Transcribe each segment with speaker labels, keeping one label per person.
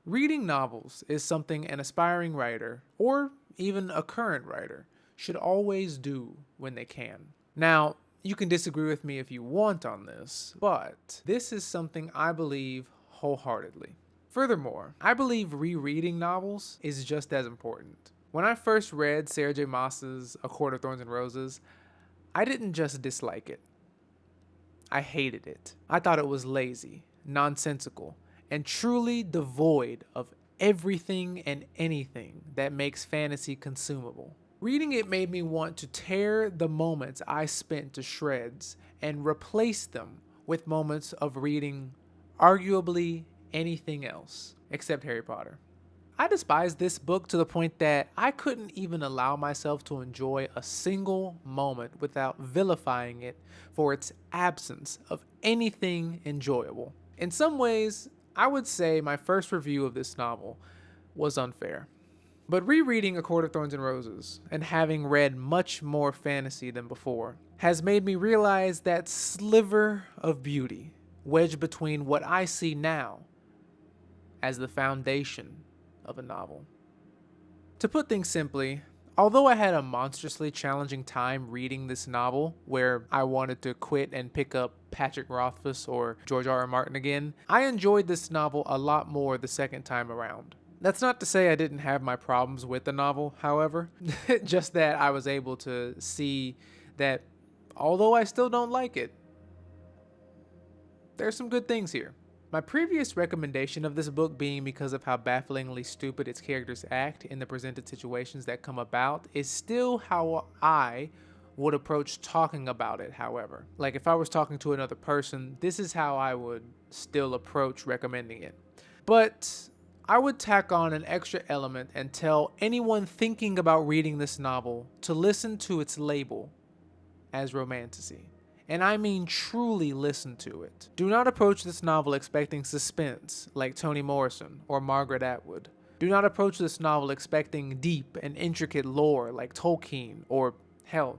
Speaker 1: Reading novels is something an aspiring writer, or even a current writer, should always do when they can. Now, you can disagree with me if you want on this, but this is something I believe wholeheartedly. Furthermore, I believe rereading novels is just as important. When I first read Sarah J. Maas's A Court of Thorns and Roses, I didn't just dislike it. I hated it. I thought it was lazy, nonsensical, and truly devoid of everything and anything that makes fantasy consumable. Reading it made me want to tear the moments I spent to shreds and replace them with moments of reading arguably anything else except Harry Potter. I despised this book to the point that I couldn't even allow myself to enjoy a single moment without vilifying it for its absence of anything enjoyable. In some ways, I would say my first review of this novel was unfair. But rereading A Court of Thorns and Roses, and having read much more fantasy than before, has made me realize that sliver of beauty wedged between what I see now as the foundation of a novel. To put things simply, although I had a monstrously challenging time reading this novel, where I wanted to quit and pick up Patrick Rothfuss or George R. R. Martin again, I enjoyed this novel a lot more the second time around. That's not to say I didn't have my problems with the novel, however, just that I was able to see that although I still don't like it, there's some good things here. My previous recommendation of this book being because of how bafflingly stupid its characters act in the presented situations that come about is still how I would approach talking about it, however. Like if I was talking to another person, this is how I would still approach recommending it. But I would tack on an extra element and tell anyone thinking about reading this novel to listen to its label as romantasy. And I mean truly listen to it. Do not approach this novel expecting suspense like Toni Morrison or Margaret Atwood. Do not approach this novel expecting deep and intricate lore like Tolkien or, hell,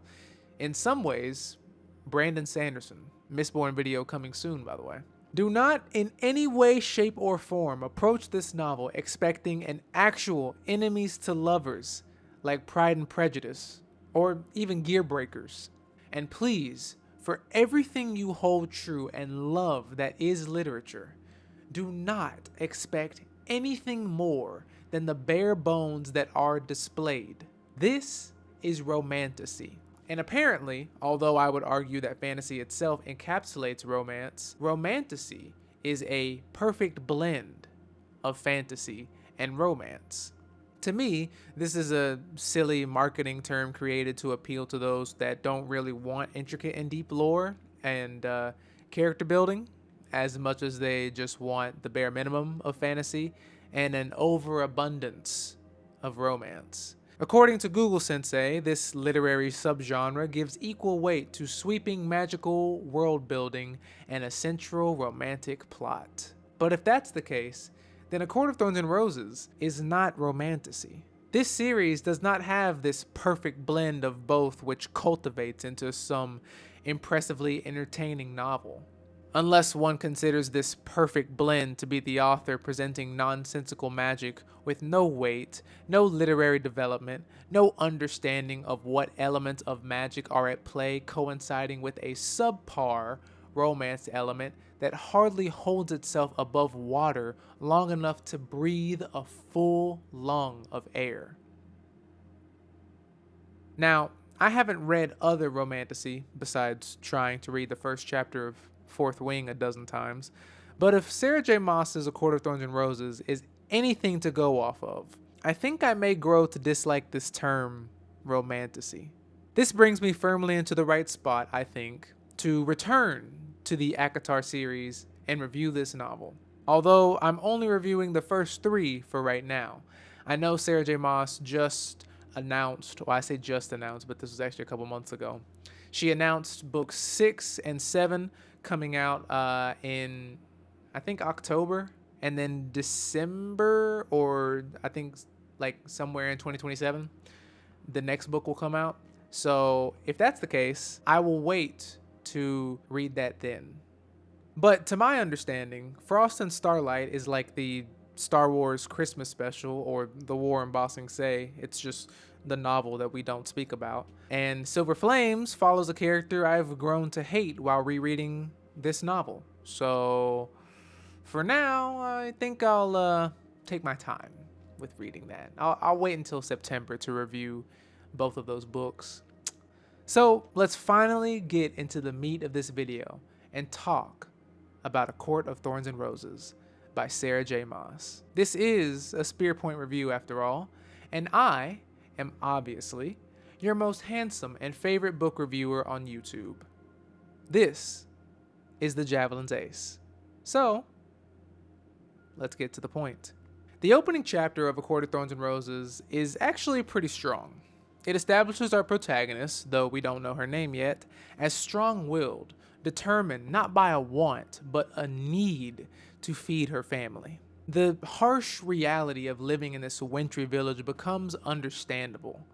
Speaker 1: in some ways, Brandon Sanderson. Mistborn video coming soon, by the way. Do not in any way, shape, or form approach this novel expecting an actual enemies to lovers like Pride and Prejudice or even Gear Breakers. And please, for everything you hold true and love that is literature, do not expect anything more than the bare bones that are displayed. This is romantasy. And apparently, although I would argue that fantasy itself encapsulates romance, romantasy is a perfect blend of fantasy and romance. To me, this is a silly marketing term created to appeal to those that don't really want intricate and deep lore and character building as much as they just want the bare minimum of fantasy and an overabundance of romance. According to Google Sensei, this literary subgenre gives equal weight to sweeping magical world building and a central romantic plot. But if that's the case, then A Court of Thorns and Roses is not romantasy. This series does not have this perfect blend of both which cultivates into some impressively entertaining novel. Unless one considers this perfect blend to be the author presenting nonsensical magic with no weight, no literary development, no understanding of what elements of magic are at play coinciding with a subpar romance element that hardly holds itself above water long enough to breathe a full lung of air. Now, I haven't read other romantasy besides trying to read the first chapter of Fourth Wing a dozen times, but if Sarah J. Maas's A Court of Thorns and Roses is anything to go off of, I think I may grow to dislike this term, romantasy. This brings me firmly into the right spot, I think, to return to the ACOTAR series and review this novel. Although I'm only reviewing the first 3 for right now. I know Sarah J. Maas just announced, well I say just announced, but this was actually a couple months ago. She announced books 6 and 7 coming out in, I think, October, and then December, or I think like somewhere in 2027, the next book will come out. So if that's the case, I will wait to read that then. But to my understanding, Frost and Starlight is like the Star Wars Christmas special or the War in Ba Sing Se. It's just the novel that we don't speak about. And Silver Flames follows a character I've grown to hate while rereading this novel. So for now, I think I'll take my time with reading that. I'll wait until September to review both of those books. So let's finally get into the meat of this video and talk about A Court of Thorns and Roses by Sarah J. Maas. This is a Spear Point review after all, and I am obviously your most handsome and favorite book reviewer on YouTube. This is the Javelin's Ace. So, let's get to the point. The opening chapter of A Court of Thorns and Roses is actually pretty strong. It establishes our protagonist, though we don't know her name yet, as strong-willed, determined not by a want, but a need to feed her family. The harsh reality of living in this wintry village becomes understandable.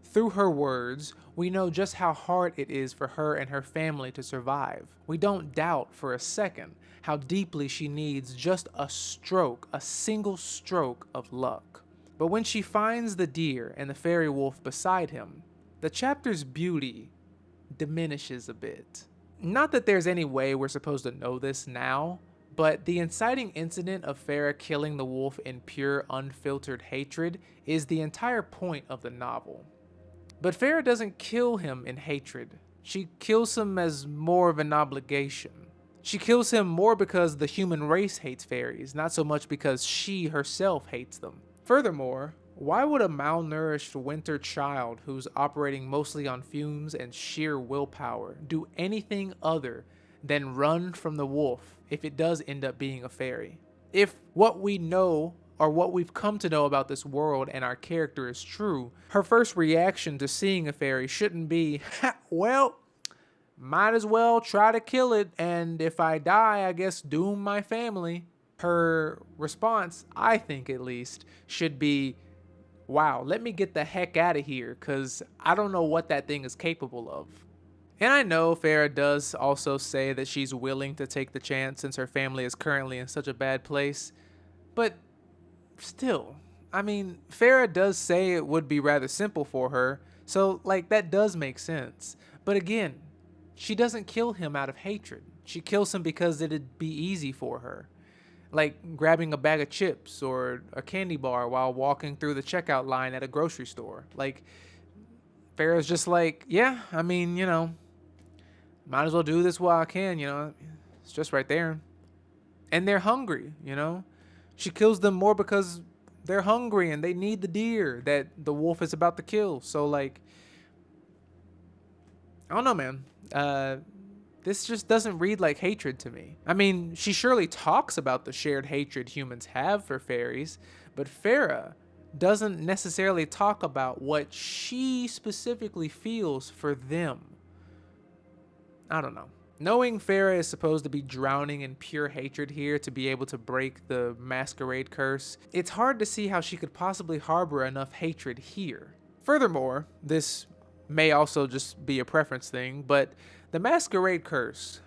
Speaker 1: Through her words, we know just how hard it is for her and her family to survive. We don't doubt for a second how deeply she needs just a single stroke of luck. But when she finds the deer and the fairy wolf beside him, the chapter's beauty diminishes a bit. Not that there's any way we're supposed to know this now, but the inciting incident of Feyre killing the wolf in pure, unfiltered hatred is the entire point of the novel. But Feyre doesn't kill him in hatred. She kills him as more of an obligation. She kills him more because the human race hates fairies, not so much because she herself hates them. Furthermore, why would a malnourished winter child who's operating mostly on fumes and sheer willpower do anything other than run from the wolf if it does end up being a fairy? If what we know or what we've come to know about this world and our character is true, her first reaction to seeing a fairy shouldn't be, well, might as well try to kill it, and if I die, I guess doom my family. Her response, I think at least, should be, wow, let me get the heck out of here, because I don't know what that thing is capable of. And I know Feyre does also say that she's willing to take the chance since her family is currently in such a bad place, but still, I mean, Feyre does say it would be rather simple for her, so like that does make sense. But again, she doesn't kill him out of hatred. She kills him because it'd be easy for her. Like grabbing a bag of chips or a candy bar while walking through the checkout line at a grocery store. Like, Feyre's just like, yeah, I mean, might as well do this while I can, it's just right there. And they're hungry, She kills them more because they're hungry and they need the deer that the wolf is about to kill. So, like, I don't know, man. This just doesn't read like hatred to me. I mean, she surely talks about the shared hatred humans have for fairies, but Feyre doesn't necessarily talk about what she specifically feels for them. I don't know. Knowing Feyre is supposed to be drowning in pure hatred here to be able to break the masquerade curse, it's hard to see how she could possibly harbor enough hatred here. Furthermore, this may also just be a preference thing, but the masquerade curse,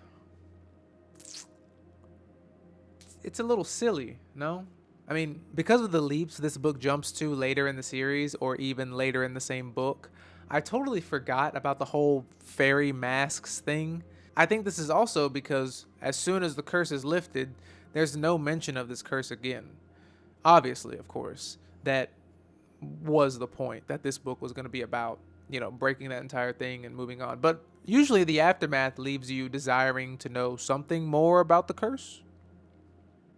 Speaker 1: it's a little silly, no? I mean, because of the leaps this book jumps to later in the series or even later in the same book, I totally forgot about the whole fairy masks thing. I think this is also because as soon as the curse is lifted, there's no mention of this curse again. Obviously, of course, that was the point that this book was going to be about, breaking that entire thing and moving on. But usually the aftermath leaves you desiring to know something more about the curse.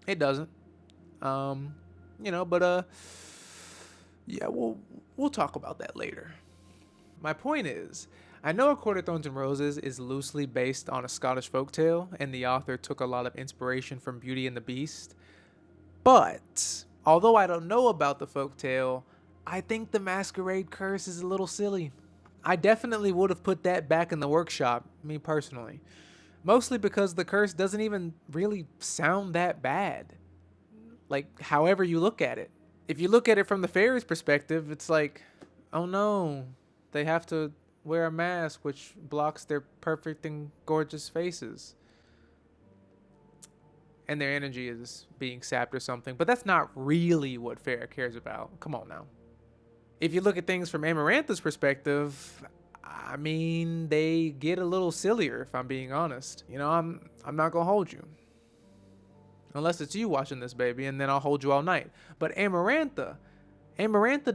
Speaker 1: It doesn't. Yeah, we'll talk about that later. My point is, I know A Court of Thorns and Roses is loosely based on a Scottish folktale, and the author took a lot of inspiration from Beauty and the Beast. But although I don't know about the folktale, I think the masquerade curse is a little silly. I definitely would have put that back in the workshop, me personally. Mostly because the curse doesn't even really sound that bad. Like, however you look at it. If you look at it from the fairies' perspective, it's like, oh no, they have to wear a mask which blocks their perfect and gorgeous faces. and their energy is being sapped or something, but that's not really what Feyre cares about. Come on now. If you look at things from Amarantha's perspective, I mean, they get a little sillier, if I'm being honest. You know, I'm not gonna hold you. Unless it's you watching this, baby, and then I'll hold you all night. But Amarantha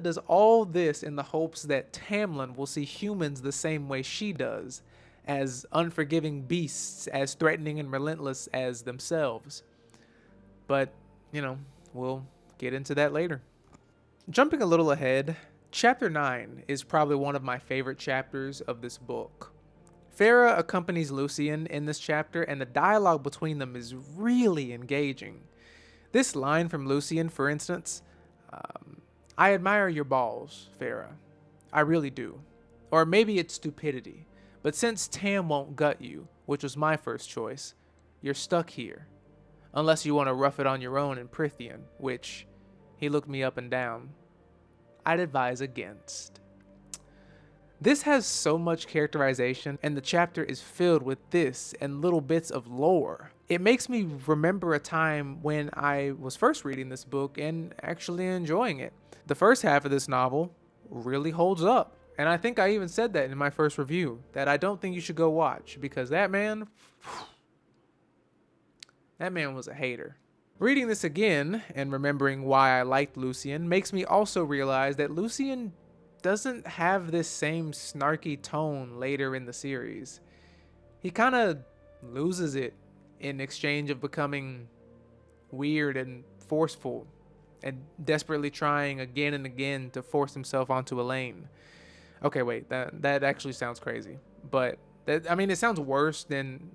Speaker 1: does all this in the hopes that Tamlin will see humans the same way she does, as unforgiving beasts, as threatening and relentless as themselves. But, you know, we'll get into that later. Jumping a little ahead, Chapter 9 is probably one of my favorite chapters of this book. Feyre accompanies Lucien in this chapter, and the dialogue between them is really engaging. This line from Lucien, for instance, I admire your balls, Feyre. I really do. Or maybe it's stupidity. But since Tam won't gut you, which was my first choice, you're stuck here. Unless you want to rough it on your own in Prythian, which, he looked me up and down, I'd advise against. This has so much characterization, and the chapter is filled with this and little bits of lore. It makes me remember a time when I was first reading this book and actually enjoying it. The first half of this novel really holds up, and I think I even said that in my first review, that I don't think you should go watch, because that man was a hater. Reading this again and remembering why I liked Lucien makes me also realize that Lucien doesn't have this same snarky tone later in the series. He kind of loses it in exchange of becoming weird and forceful and desperately trying again and again to force himself onto Elaine. Okay, wait, that actually sounds crazy. But, it sounds worse than,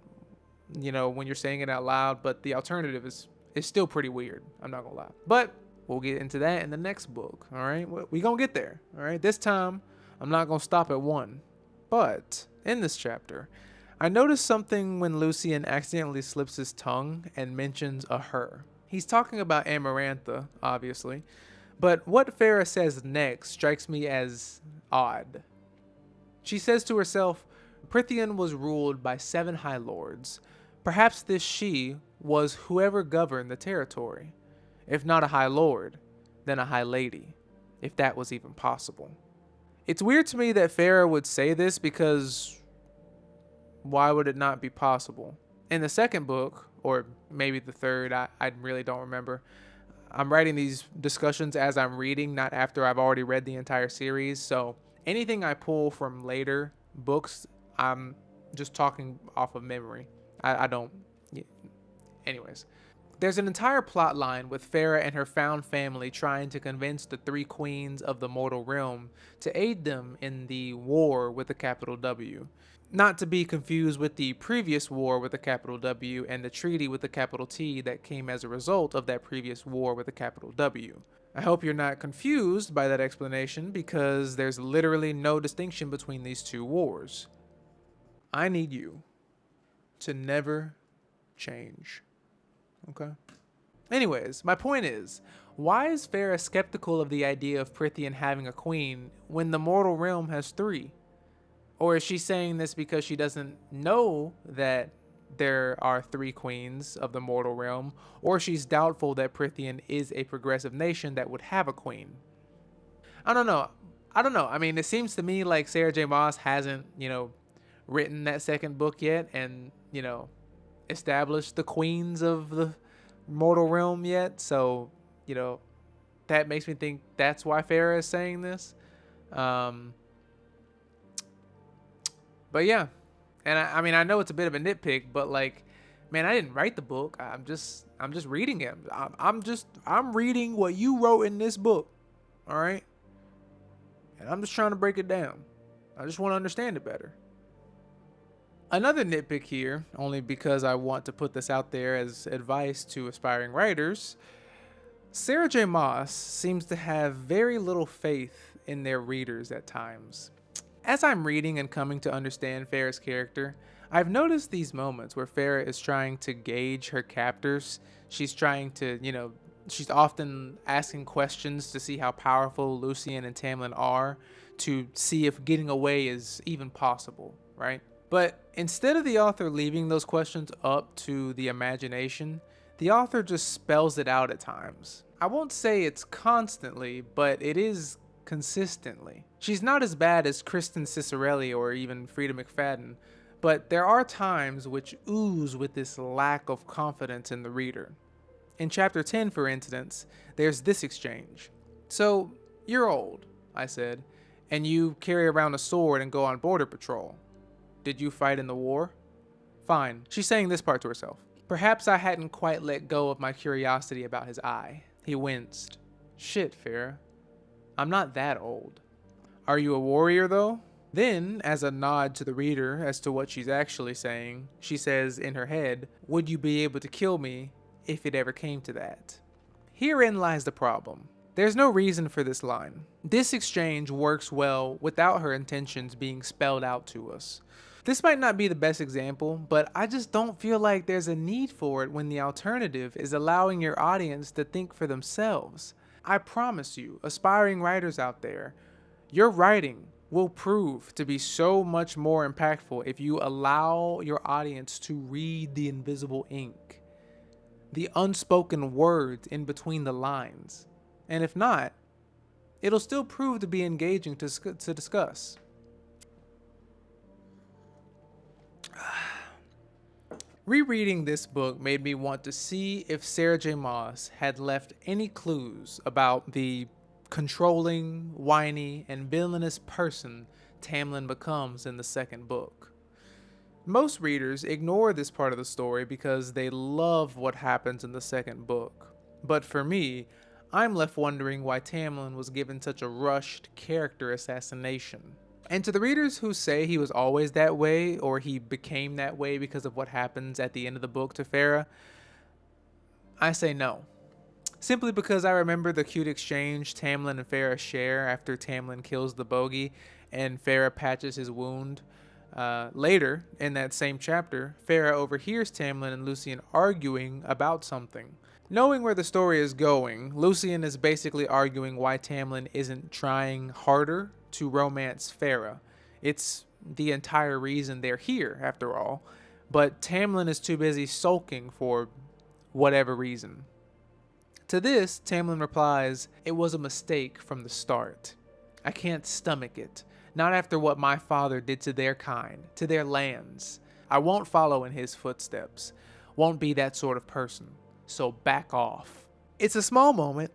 Speaker 1: when you're saying it out loud, but the alternative is still pretty weird. I'm not gonna lie. But we'll get into that in the next book, all right? We gonna get there, all right? This time, I'm not gonna stop at one. But in this chapter, I noticed something when Lucien accidentally slips his tongue and mentions a her. He's talking about Amarantha, obviously, but what Feyre says next strikes me as odd. She says to herself, Prythian was ruled by 7 high lords. Perhaps this she was whoever governed the territory. If not a high lord, then a high lady, if that was even possible. It's weird to me that Feyre would say this, because why would it not be possible? In the second book, or maybe the third, I really don't remember. I'm writing these discussions as I'm reading, not after I've already read the entire series, so anything I pull from later books, I'm just talking off of memory. I don't... Anyways. There's an entire plot line with Feyre and her found family trying to convince the 3 queens of the mortal realm to aid them in the war with a capital W. Not to be confused with the previous war with a capital W and the treaty with a capital T that came as a result of that previous war with a capital W. I hope you're not confused by that explanation, because there's literally no distinction between these 2 wars. I need you to never change. Okay. Anyways, my point is, why is Feyre skeptical of the idea of Prythian having a queen when the mortal realm has 3? Or is she saying this because she doesn't know that there are 3 queens of the mortal realm, or she's doubtful that Prythian is a progressive nation that would have a queen? I don't know. It seems to me like Sarah J. Maas hasn't, written that second book yet and, established the queens of the mortal realm yet, so that makes me think that's why Feyre is saying this. But yeah, and I know it's a bit of a nitpick, but man, I didn't write the book. I'm just reading it. I'm reading what you wrote in this book, all right, and I'm just trying to break it down. I just want to understand it better. Another nitpick here, only because I want to put this out there as advice to aspiring writers, Sarah J. Maas seems to have very little faith in their readers at times. As I'm reading and coming to understand Feyre's character, I've noticed these moments where Feyre is trying to gauge her captors. She's trying to, she's often asking questions to see how powerful Lucien and Tamlin are, to see if getting away is even possible, right? But instead of the author leaving those questions up to the imagination, The author just spells it out at times. I won't say it's constantly, but it is consistently. She's not as bad as Kristen Cicerelli or even Frida McFadden, but there are times which ooze with this lack of confidence in the reader. In chapter 10, for instance, there's this exchange. "So, you're old," I said, "and you carry around a sword and go on border patrol. Did you fight in the war?" Fine, she's saying this part to herself. Perhaps I hadn't quite let go of my curiosity about his eye. He winced. "Shit, Feyre. I'm not that old." "Are you a warrior, though?" Then, as a nod to the reader as to what she's actually saying, she says in her head, "Would you be able to kill me if it ever came to that?" Herein lies the problem. There's no reason for this line. This exchange works well without her intentions being spelled out to us. This might not be the best example, but I just don't feel like there's a need for it when the alternative is allowing your audience to think for themselves. I promise you, aspiring writers out there, your writing will prove to be so much more impactful if you allow your audience to read the invisible ink, the unspoken words in between the lines. And if not, it'll still prove to be engaging to discuss. Rereading this book made me want to see if Sarah J. Maas had left any clues about the controlling, whiny, and villainous person Tamlin becomes in the second book. Most readers ignore this part of the story because they love what happens in the second book. But for me, I'm left wondering why Tamlin was given such a rushed character assassination. And to the readers who say he was always that way, or he became that way because of what happens at the end of the book to Feyre, I say no. Simply because I remember the cute exchange Tamlin and Feyre share after Tamlin kills the bogey and Feyre patches his wound. Later, in that same chapter, Feyre overhears Tamlin and Lucien arguing about something. Knowing where the story is going, Lucien is basically arguing why Tamlin isn't trying harder to romance Feyre. It's the entire reason they're here, after all. But Tamlin is too busy sulking for whatever reason. To this, Tamlin replies, "It was a mistake from the start. I can't stomach it. Not after what my father did to their kind, to their lands. I won't follow in his footsteps. Won't be that sort of person. So back off." It's a small moment.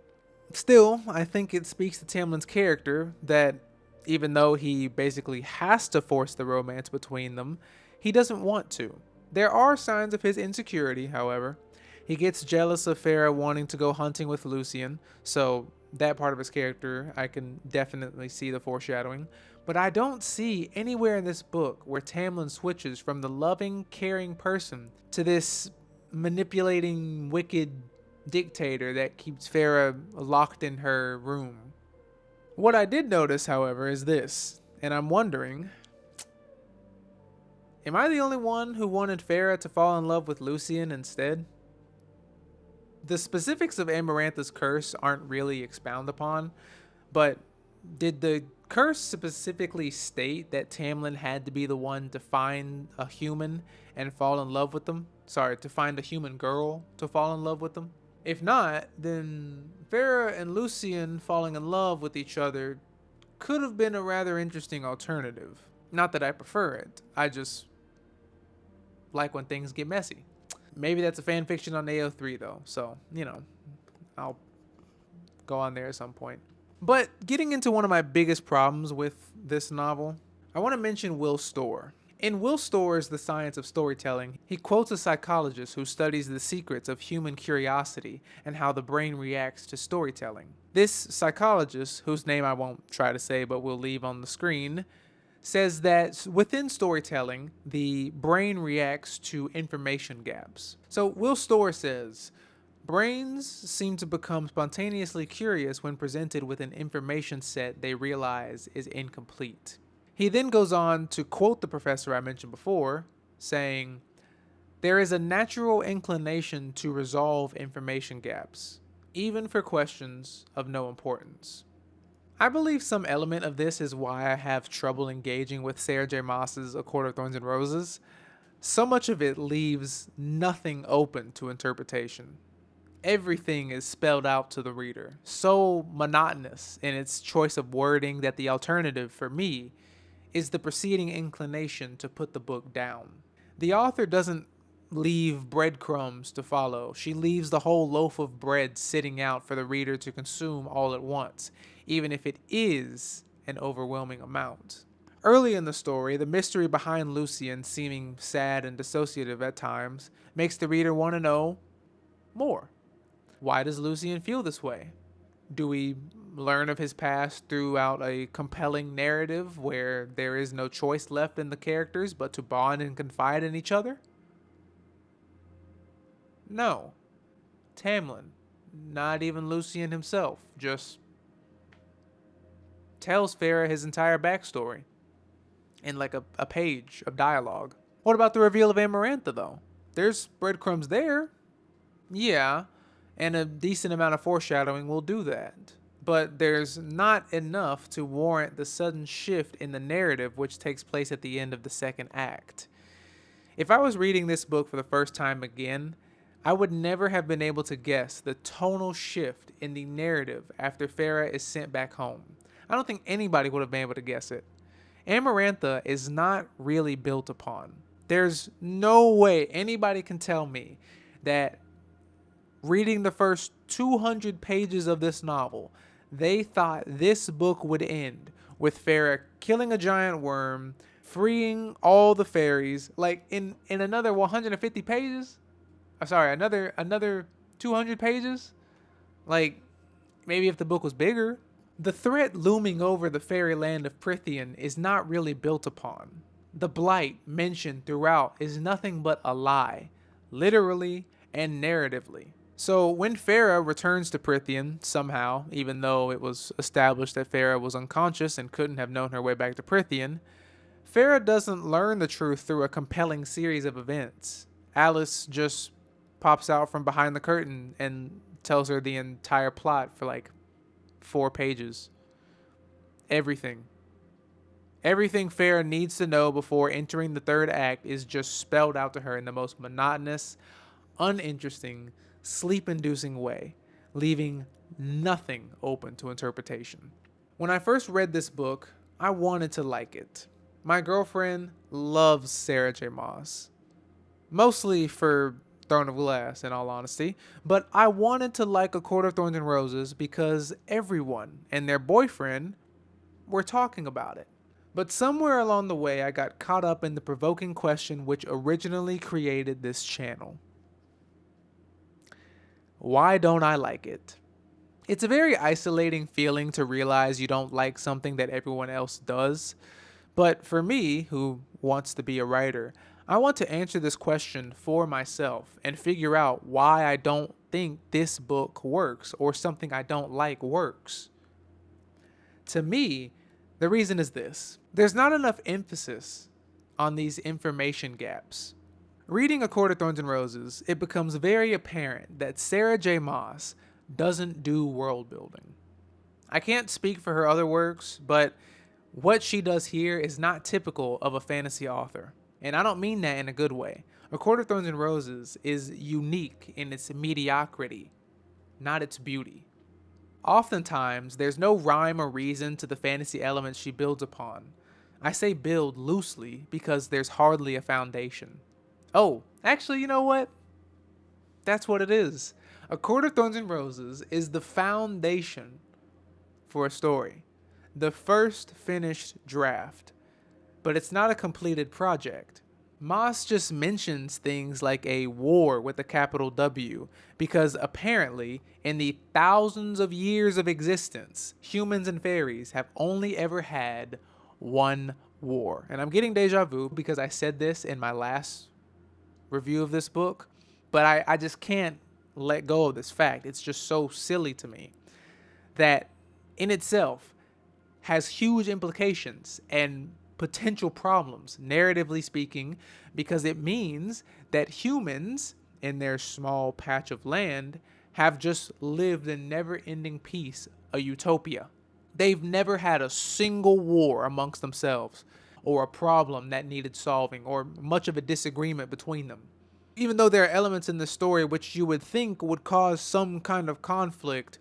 Speaker 1: Still, I think it speaks to Tamlin's character that even though he basically has to force the romance between them, he doesn't want to. There are signs of his insecurity, however. He gets jealous of Feyre wanting to go hunting with Lucien, so that part of his character, I can definitely see the foreshadowing. But I don't see anywhere in this book where Tamlin switches from the loving, caring person to this manipulating, wicked dictator that keeps Feyre locked in her room. What I did notice, however, is this, and I'm wondering, am I the only one who wanted Feyre to fall in love with Lucien instead? The specifics of Amarantha's curse aren't really expounded upon, but did the curse specifically state that Tamlin had to be the one to find a human and fall in love with them? Sorry, to find a human girl to fall in love with them? If not, then Feyre and Lucien falling in love with each other could have been a rather interesting alternative. Not that I prefer it, I just like when things get messy. Maybe that's a fan fiction on AO3 though, so, I'll go on there at some point. But getting into one of my biggest problems with this novel, I want to mention Will Storr. In Will Storr's The Science of Storytelling, he quotes a psychologist who studies the secrets of human curiosity and how the brain reacts to storytelling. This psychologist, whose name I won't try to say but will leave on the screen, says that within storytelling, the brain reacts to information gaps. So Will Storr says, brains seem to become spontaneously curious when presented with an information set they realize is incomplete. He then goes on to quote the professor I mentioned before, saying, "There is a natural inclination to resolve information gaps, even for questions of no importance." I believe some element of this is why I have trouble engaging with Sarah J. Maas's A Court of Thorns and Roses. So much of it leaves nothing open to interpretation. Everything is spelled out to the reader, so monotonous in its choice of wording that the alternative for me is the preceding inclination to put the book down. The author doesn't leave breadcrumbs to follow. She leaves the whole loaf of bread sitting out for the reader to consume all at once, even if it is an overwhelming amount. Early in the story, the mystery behind Lucian seeming sad and dissociative at times makes the reader want to know more. Why does Lucian feel this way? Do we learn of his past throughout a compelling narrative where there is no choice left in the characters but to bond and confide in each other? No. Tamlin, not even Lucian himself, just tells Feyre his entire backstory in like a page of dialogue. What about the reveal of Amarantha, though? There's breadcrumbs there. Yeah, and a decent amount of foreshadowing will do that. But there's not enough to warrant the sudden shift in the narrative which takes place at the end of the second act. If I was reading this book for the first time again, I would never have been able to guess the tonal shift in the narrative after Feyre is sent back home. I don't think anybody would have been able to guess it. Amarantha is not really built upon. There's no way anybody can tell me that reading the first 200 pages of this novel, they thought this book would end with Feyre killing a giant worm, freeing all the faeries, like in another 150 pages. Sorry, another 200 pages. Like maybe if the book was bigger. The threat looming over the fairy land of Prythian is not really built upon. The blight mentioned throughout is nothing but a lie, literally and narratively. So when Feyre returns to Prythian somehow, even though it was established that Feyre was unconscious and couldn't have known her way back to Prythian, Feyre doesn't learn the truth through a compelling series of events. Alice just pops out from behind the curtain and tells her the entire plot for like 4 pages. Everything Feyre needs to know before entering the third act is just spelled out to her in the most monotonous, uninteresting, sleep-inducing way, leaving nothing open to interpretation. When I first read this book, I wanted to like it. My girlfriend loves Sarah J. Maas, mostly for Throne of Glass, in all honesty, but I wanted to like A Court of Thorns and Roses because everyone and their boyfriend were talking about it. But somewhere along the way, I got caught up in the provoking question which originally created this channel. Why don't I like it? It's a very isolating feeling to realize you don't like something that everyone else does. But for me, who wants to be a writer, I want to answer this question for myself and figure out why I don't think this book works or something I don't like works. To me, the reason is this. There's not enough emphasis on these information gaps. Reading A Court of Thorns and Roses, it becomes very apparent that Sarah J. Maas doesn't do world building. I can't speak for her other works, but what she does here is not typical of a fantasy author. And I don't mean that in a good way. A Court of Thorns and Roses is unique in its mediocrity, not its beauty. Oftentimes, there's no rhyme or reason to the fantasy elements she builds upon. I say build loosely because there's hardly a foundation. Oh, actually, you know what? That's what it is. A Court of Thorns and Roses is the foundation for a story. The first finished draft. But it's not a completed project. Maas just mentions things like a war with a capital W because apparently, in the thousands of years of existence, humans and fairies have only ever had one war. And I'm getting deja vu because I said this in my last review of this book, but I just can't let go of this fact. It's just so silly to me that in itself has huge implications and potential problems, narratively speaking, because it means that humans in their small patch of land have just lived in never-ending peace, a utopia. They've never had a single war amongst themselves. or a problem that needed solving or much of a disagreement between them. Even though there are elements in the story which you would think would cause some kind of conflict,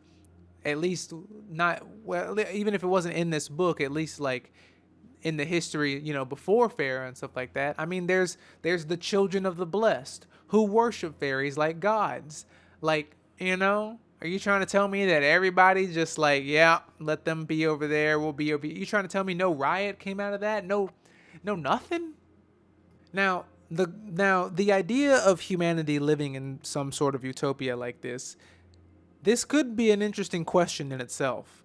Speaker 1: at least not, well, even if it wasn't in this book, at least like in the history, before Feyre and stuff like that. I mean, there's the children of the blessed who worship fairies like gods. Like, are you trying to tell me that everybody just like, yeah, let them be over there, we'll be over here? You trying to tell me no riot came out of that? No, nothing? Now the idea of humanity living in some sort of utopia like this could be an interesting question in itself,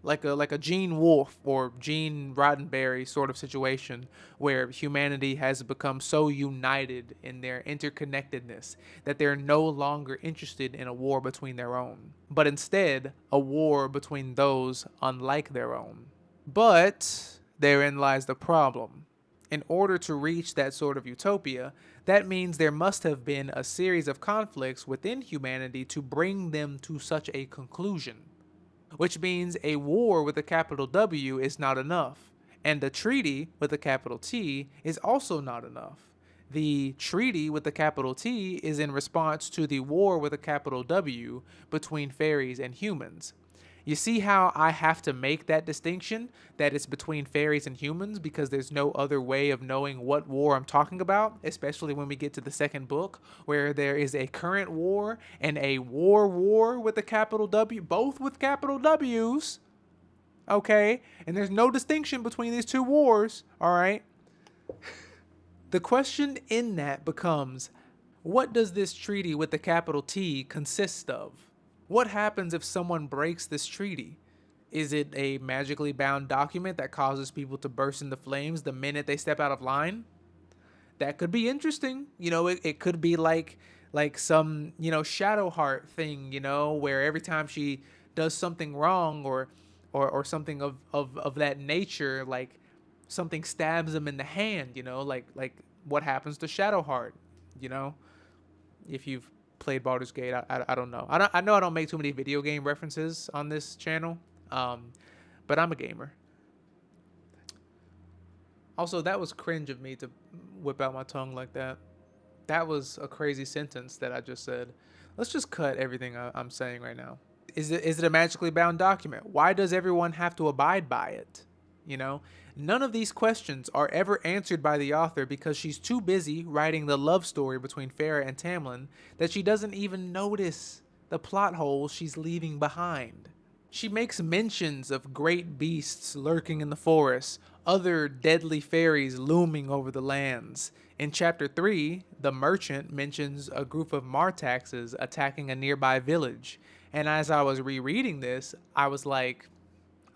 Speaker 1: like a Gene Wolfe or Gene Roddenberry sort of situation where humanity has become so united in their interconnectedness that they're no longer interested in a war between their own, but instead a war between those unlike their own. But therein lies the problem. In order to reach that sort of utopia, that means there must have been a series of conflicts within humanity to bring them to such a conclusion. Which means a war with a capital W is not enough, and a treaty with a capital T is also not enough. The treaty with a capital T is in response to the war with a capital W between fairies and humans. You see how I have to make that distinction, that it's between fairies and humans, because there's no other way of knowing what war I'm talking about, especially when we get to the second book, where there is a current war and a war with a capital W, both with capital W's, okay? And there's no distinction between these two wars, all right? The question in that becomes, what does this treaty with the capital T consist of? What happens if someone breaks this treaty? Is it a magically bound document that causes people to burst into flames the minute they step out of line? That could be interesting. It could be like some, Shadowheart thing, where every time she does something wrong or something of that nature, like something stabs them in the hand, like what happens to Shadowheart, if you've played Baldur's Gate. I don't know. I know I don't make too many video game references on this channel, but I'm a gamer. Also, that was cringe of me to whip out my tongue like that. That was a crazy sentence that I just said. Let's just cut everything I'm saying right now. Is it a magically bound document? Why does everyone have to abide by it? None of these questions are ever answered by the author because she's too busy writing the love story between Feyre and Tamlin that she doesn't even notice the plot holes she's leaving behind. She makes mentions of great beasts lurking in the forest, other deadly fairies looming over the lands. In chapter 3, the merchant mentions a group of Martaxes attacking a nearby village. And as I was rereading this, I was like,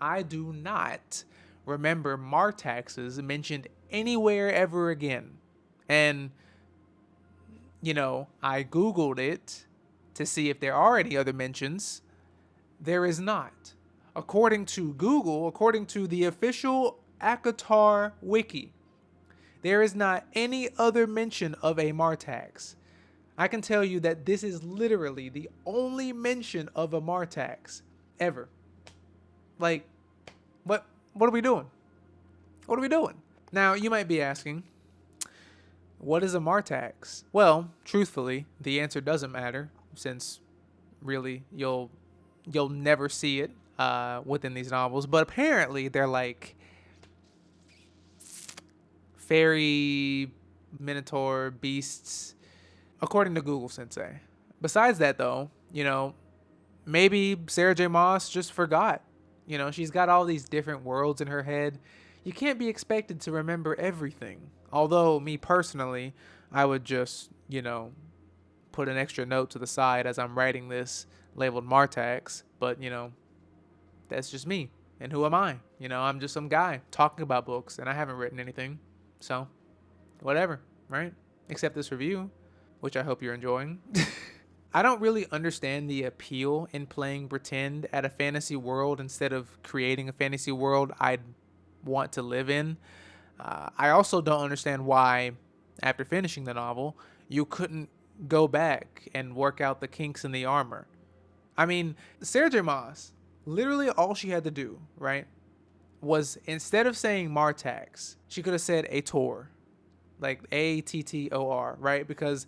Speaker 1: I do not remember Martaxes mentioned anywhere ever again. And, I Googled it to see if there are any other mentions. There is not. According to Google, according to the official ACOTAR wiki, there is not any other mention of a Martax. I can tell you that this is literally the only mention of a Martax ever. Like, what are we doing? What are we doing? Now, you might be asking, what is a Martax? Well, truthfully, the answer doesn't matter, since really you'll never see it within these novels. But apparently they're like fairy minotaur beasts, according to Google Sensei. Besides that, though, maybe Sarah J. Maas just forgot. She's got all these different worlds in her head. You can't be expected to remember everything. Although, me personally, I would just, put an extra note to the side as I'm writing this labeled Martax. But, that's just me. And who am I? I'm just some guy talking about books, and I haven't written anything. So, whatever, right? Except this review, which I hope you're enjoying. I don't really understand the appeal in playing pretend at a fantasy world instead of creating a fantasy world I'd want to live in. I also don't understand why, after finishing the novel, you couldn't go back and work out the kinks in the armor. I mean, Sarah J. Maas, literally all she had to do, right, was instead of saying Martax, she could have said Ator, like Attor, right? Because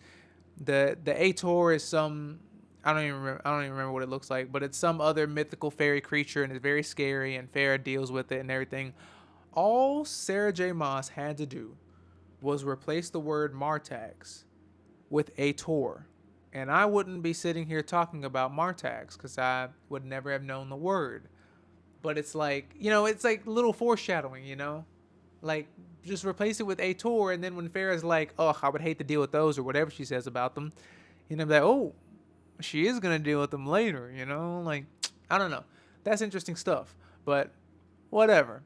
Speaker 1: the Ator is some, I don't even remember what it looks like, but it's some other mythical fairy creature and it's very scary and Feyre deals with it and everything. All Sarah J. Maas had to do was replace the word Martax with Ator. And I wouldn't be sitting here talking about Martax because I would never have known the word. But it's like, it's like little foreshadowing, Like, just replace it with Ator, and then when Farrah's like, oh, I would hate to deal with those, or whatever she says about them, like, oh, she is going to deal with them later, Like, I don't know. That's interesting stuff. But whatever.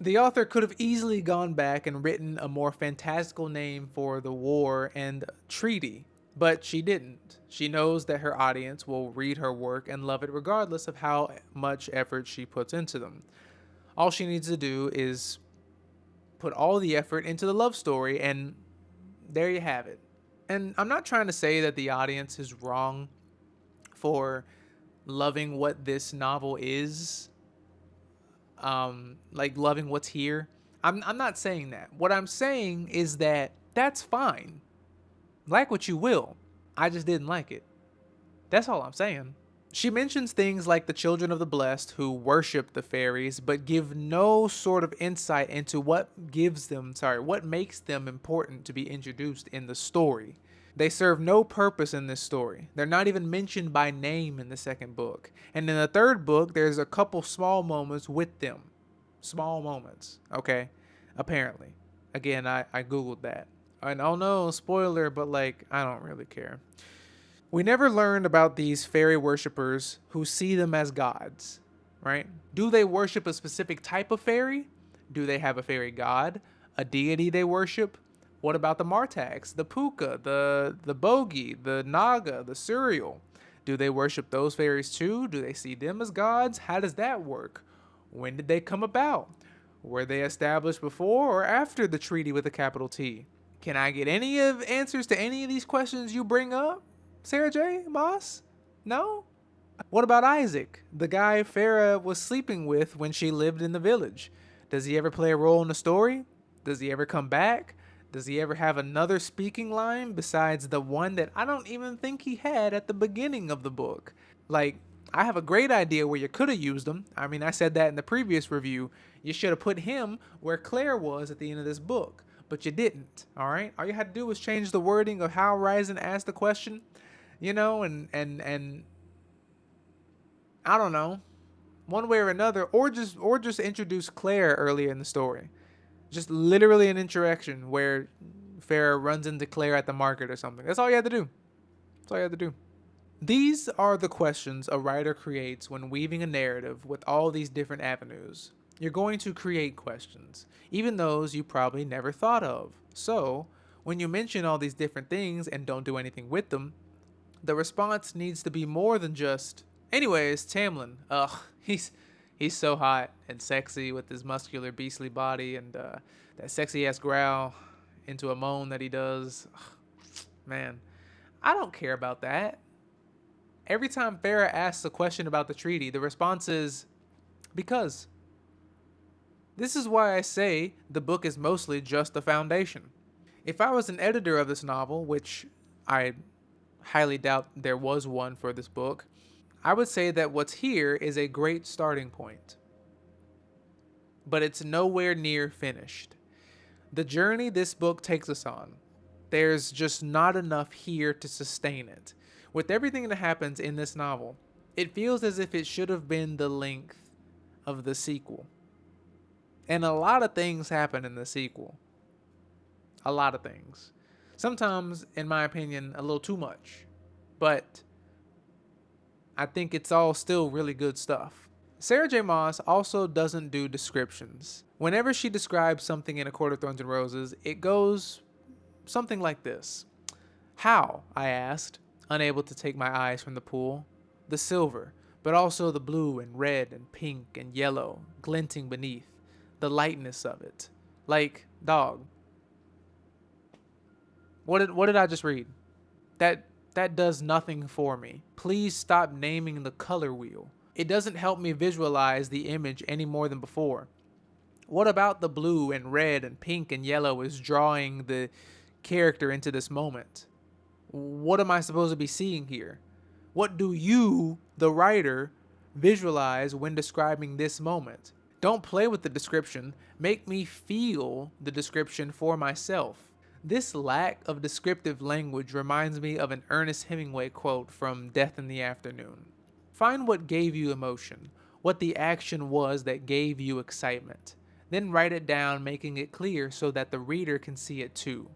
Speaker 1: The author could have easily gone back and written a more fantastical name for the war and treaty, but she didn't. She knows that her audience will read her work and love it regardless of how much effort she puts into them. All she needs to do is put all the effort into the love story, and there you have it. And I'm not trying to say that the audience is wrong for loving what this novel is, like loving what's here. I'm not saying that. What I'm saying is that that's fine. Like what you will. I just didn't like it. That's all I'm saying. She mentions things like the children of the blessed who worship the fairies, but give no sort of insight into what makes them important to be introduced in the story. They serve no purpose in this story. They're not even mentioned by name in the second book. And in the third book, there's a couple small moments with them. Small moments, okay? Apparently. Again, I Googled that. And oh no, spoiler, but like, I don't really care. We never learned about these fairy worshippers who see them as gods, right? Do they worship a specific type of fairy? Do they have a fairy god? A deity they worship? What about the Martax, the Puka, the Bogi, the Naga, the Suriel? Do they worship those fairies too? Do they see them as gods? How does that work? When did they come about? Were they established before or after the treaty with a capital T? Can I get any of answers to any of these questions you bring up, Sarah J. Maas? No? What about Isaac, the guy Feyre was sleeping with when she lived in the village? Does he ever play a role in the story? Does he ever come back? Does he ever have another speaking line besides the one that I don't even think he had at the beginning of the book? Like, I have a great idea where you could have used him. I mean, I said that in the previous review. You should have put him where Claire was at the end of this book, but you didn't, all right? All you had to do was change the wording of how Ryzen asked the question, and I don't know, one way or another, or just introduce Claire earlier in the story. Just literally an interaction where Feyre runs into Claire at the market or something. That's all you had to do. That's all you had to do. These are the questions a writer creates when weaving a narrative with all these different avenues. You're going to create questions, even those you probably never thought of. So, when you mention all these different things and don't do anything with them, the response needs to be more than just, anyways, Tamlin, he's so hot and sexy with his muscular beastly body and that sexy ass growl into a moan that he does. Ugh, man, I don't care about that. Every time Feyre asks a question about the treaty, the response is, because. This is why I say the book is mostly just a foundation. If I was an editor of this novel, which I highly doubt there was one for this book, I would say that what's here is a great starting point. But it's nowhere near finished. The journey this book takes us on, there's just not enough here to sustain it. With everything that happens in this novel, it feels as if it should have been the length of the sequel. And a lot of things happen in the sequel. A lot of things. Sometimes, in my opinion, a little too much. But I think it's all still really good stuff. Sarah J. Maas also doesn't do descriptions. Whenever she describes something in A Court of Thorns and Roses, it goes something like this. How? I asked, unable to take my eyes from the pool. The silver, but also the blue and red and pink and yellow, glinting beneath. The lightness of it. Like, dog. What did I just read? That does nothing for me. Please stop naming the color wheel. It doesn't help me visualize the image any more than before. What about the blue and red and pink and yellow is drawing the character into this moment? What am I supposed to be seeing here? What do you, the writer, visualize when describing this moment? Don't play with the description. Make me feel the description for myself. This lack of descriptive language reminds me of an Ernest Hemingway quote from Death in the Afternoon. Find what gave you emotion, what the action was that gave you excitement. Then write it down, making it clear so that the reader can see it too.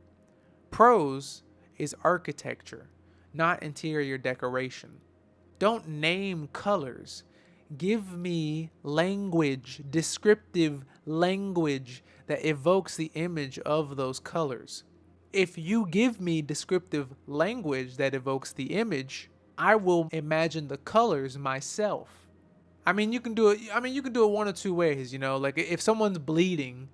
Speaker 1: Prose is architecture, not interior decoration. Don't name colors. Give me language, descriptive language that evokes the image of those colors. If you give me descriptive language that evokes the image, I will imagine the colors myself. You can do it. You can do it one or two ways, like if someone's bleeding,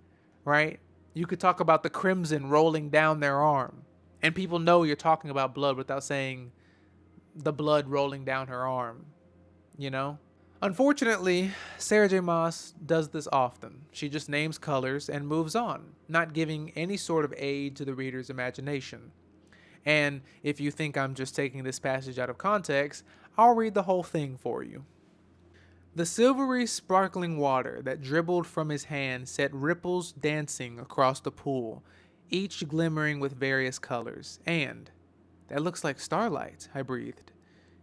Speaker 1: right? You could talk about the crimson rolling down their arm, and people know you're talking about blood without saying the blood rolling down her arm, you know? Unfortunately, Sarah J. Maas does this often. She just names colors and moves on, not giving any sort of aid to the reader's imagination. And if you think I'm just taking this passage out of context, I'll read the whole thing for you. The silvery, sparkling water that dribbled from his hand set ripples dancing across the pool, each glimmering with various colors. And, that looks like starlight, I breathed.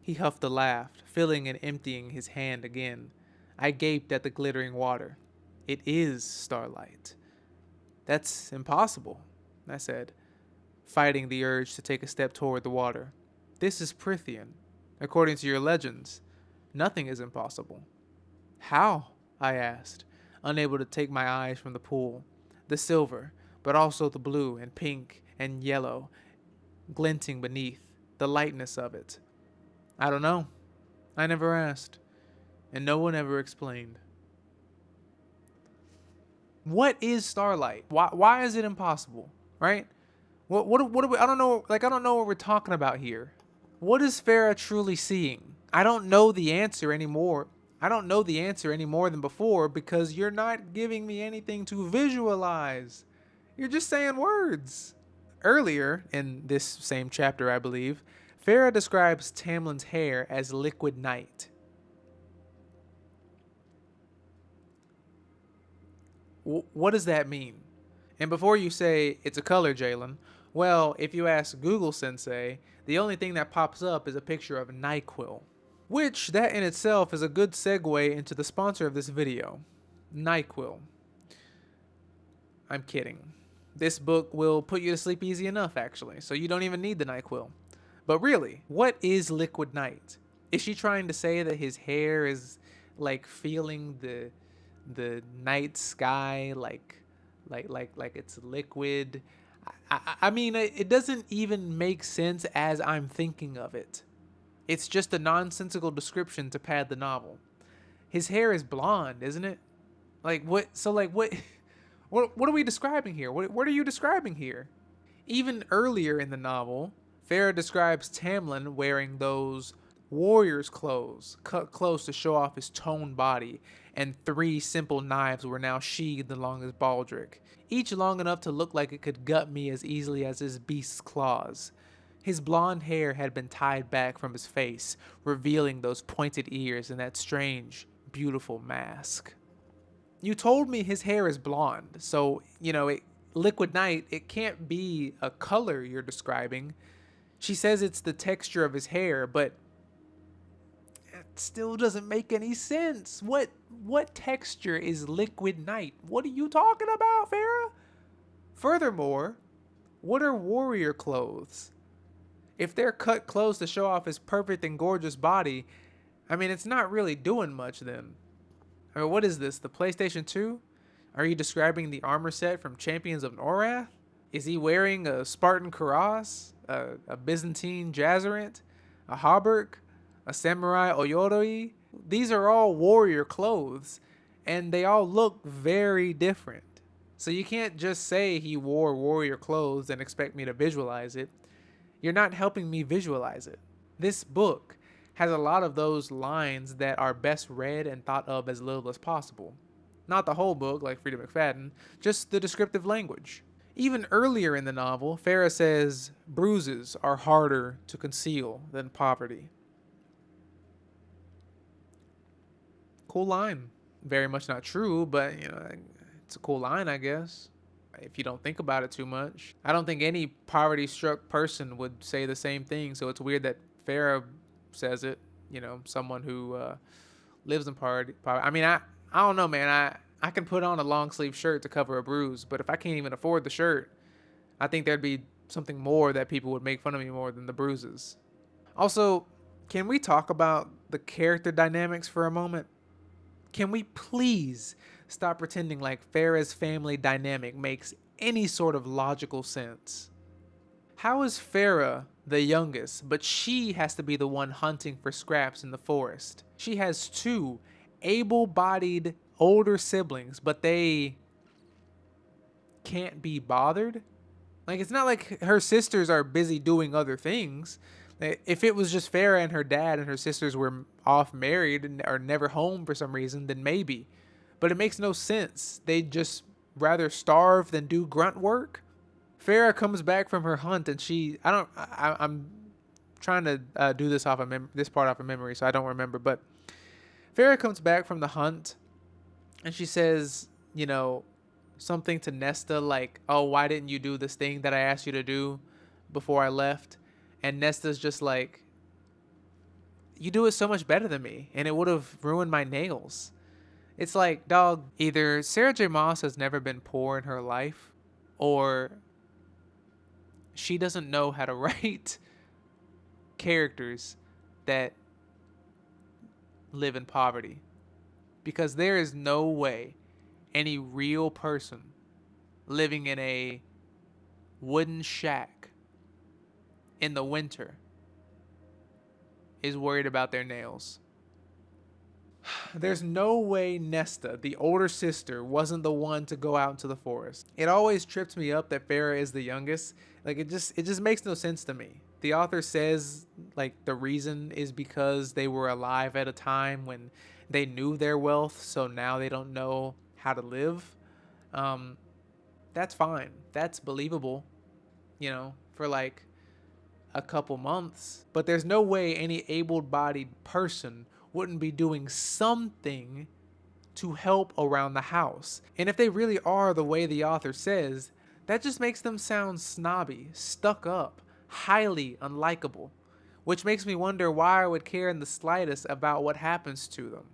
Speaker 1: He huffed a laugh, filling and emptying his hand again. I gaped at the glittering water. It is starlight. That's impossible, I said, fighting the urge to take a step toward the water. This is Prythian. According to your legends, nothing is impossible. How? I asked, unable to take my eyes from the pool. The silver, but also the blue and pink and yellow, glinting beneath, the lightness of it. I don't know. I never asked, and no one ever explained. What is starlight? Why is it impossible? Right? What do we? I don't know. I don't know what we're talking about here. What is Feyre truly seeing? I don't know the answer anymore. I don't know the answer any more than before because you're not giving me anything to visualize. You're just saying words. Earlier in this same chapter, I believe, Feyre describes Tamlin's hair as liquid night. What does that mean? And before you say it's a color, Jalen, well, if you ask Google Sensei, the only thing that pops up is a picture of NyQuil. Which, that in itself is a good segue into the sponsor of this video, NyQuil. I'm kidding. This book will put you to sleep easy enough, actually, so you don't even need the NyQuil. But really, what is liquid night? Is she trying to say that his hair is like feeling the night sky like it's liquid? It doesn't even make sense as I'm thinking of it. It's just a nonsensical description to pad the novel. His hair is blonde, isn't it? What are we describing here? What are you describing here? Even earlier in the novel, Feyre describes Tamlin wearing those warrior's clothes, cut close to show off his toned body, and 3 simple knives were now sheathed along his baldric, each long enough to look like it could gut me as easily as his beast's claws. His blonde hair had been tied back from his face, revealing those pointed ears and that strange, beautiful mask. You told me his hair is blonde, so, liquid night, it can't be a color you're describing. She says it's the texture of his hair, but it still doesn't make any sense. What texture is liquid night? What are you talking about, Feyre? Furthermore, what are warrior clothes? If they're cut close to show off his perfect and gorgeous body, it's not really doing much then. What is this, the PlayStation 2? Are you describing the armor set from Champions of Norath? Is he wearing a Spartan cuirass, a Byzantine jazzerant, a hauberk, a samurai oyodoi? These are all warrior clothes, and they all look very different. So you can't just say he wore warrior clothes and expect me to visualize it. You're not helping me visualize it. This book has a lot of those lines that are best read and thought of as little as possible. Not the whole book, like Frida McFadden, just the descriptive language. Even earlier in the novel, Feyre says bruises are harder to conceal than poverty. Cool line. Very much not true, but it's a cool line, I guess. If you don't think about it too much, I don't think any poverty-struck person would say the same thing. So it's weird that Feyre says it. Someone who lives in poverty. I mean, I don't know, man. I can put on a long sleeve shirt to cover a bruise, but if I can't even afford the shirt, I think there'd be something more that people would make fun of me more than the bruises. Also, can we talk about the character dynamics for a moment? Can we please stop pretending like Feyre's family dynamic makes any sort of logical sense? How is Feyre the youngest, but she has to be the one hunting for scraps in the forest? She has two able-bodied older siblings, but they can't be bothered? Like, it's not like her sisters are busy doing other things. If it was just Feyre and her dad and her sisters were off married and are never home for some reason, then maybe. But it makes no sense. They'd just rather starve than do grunt work. Feyre comes back from her hunt and I'm trying to do this this part off of memory, so I don't remember. But Feyre comes back from the hunt and she says, something to Nesta like, "Oh, why didn't you do this thing that I asked you to do before I left?" And Nesta's just like, "You do it so much better than me, and it would have ruined my nails." It's like, dog, either Sarah J. Maas has never been poor in her life, or she doesn't know how to write characters that live in poverty. Because there is no way any real person living in a wooden shack in the winter is worried about their nails. There's no way Nesta, the older sister, wasn't the one to go out into the forest. It always trips me up that Feyre is the youngest. Like, it just makes no sense to me. The author says like the reason is because they were alive at a time when they knew their wealth, so now they don't know how to live. That's fine. That's believable, for like a couple months. But there's no way any able-bodied person wouldn't be doing something to help around the house. And if they really are the way the author says, that just makes them sound snobby, stuck up, highly unlikable, which makes me wonder why I would care in the slightest about what happens to them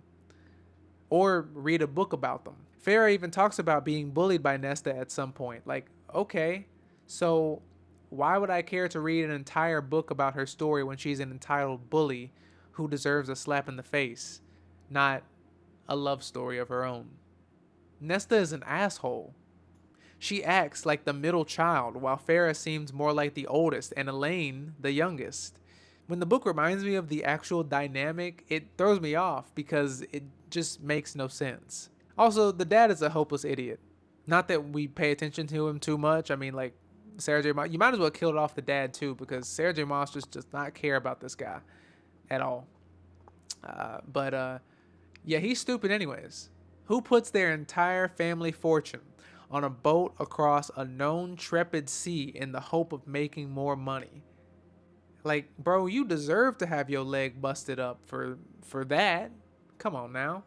Speaker 1: or read a book about them. Feyre even talks about being bullied by Nesta at some point. Like, okay, so why would I care to read an entire book about her story when she's an entitled bully who deserves a slap in the face, not a love story of her own? Nesta is an asshole. She acts like the middle child, while Feyre seems more like the oldest and Elaine the youngest. When the book reminds me of the actual dynamic, it throws me off because it just makes no sense. Also, the dad is a hopeless idiot. Not that we pay attention to him too much. I mean, like, Sarah J. Maas, you might as well kill off the dad too, because Sarah J. Maas just does not care about this guy at all. Yeah, he's stupid anyways. Who puts their entire family fortune on a boat across a known trepid sea in the hope of making more money? Like, bro, you deserve to have your leg busted up for that. Come on now.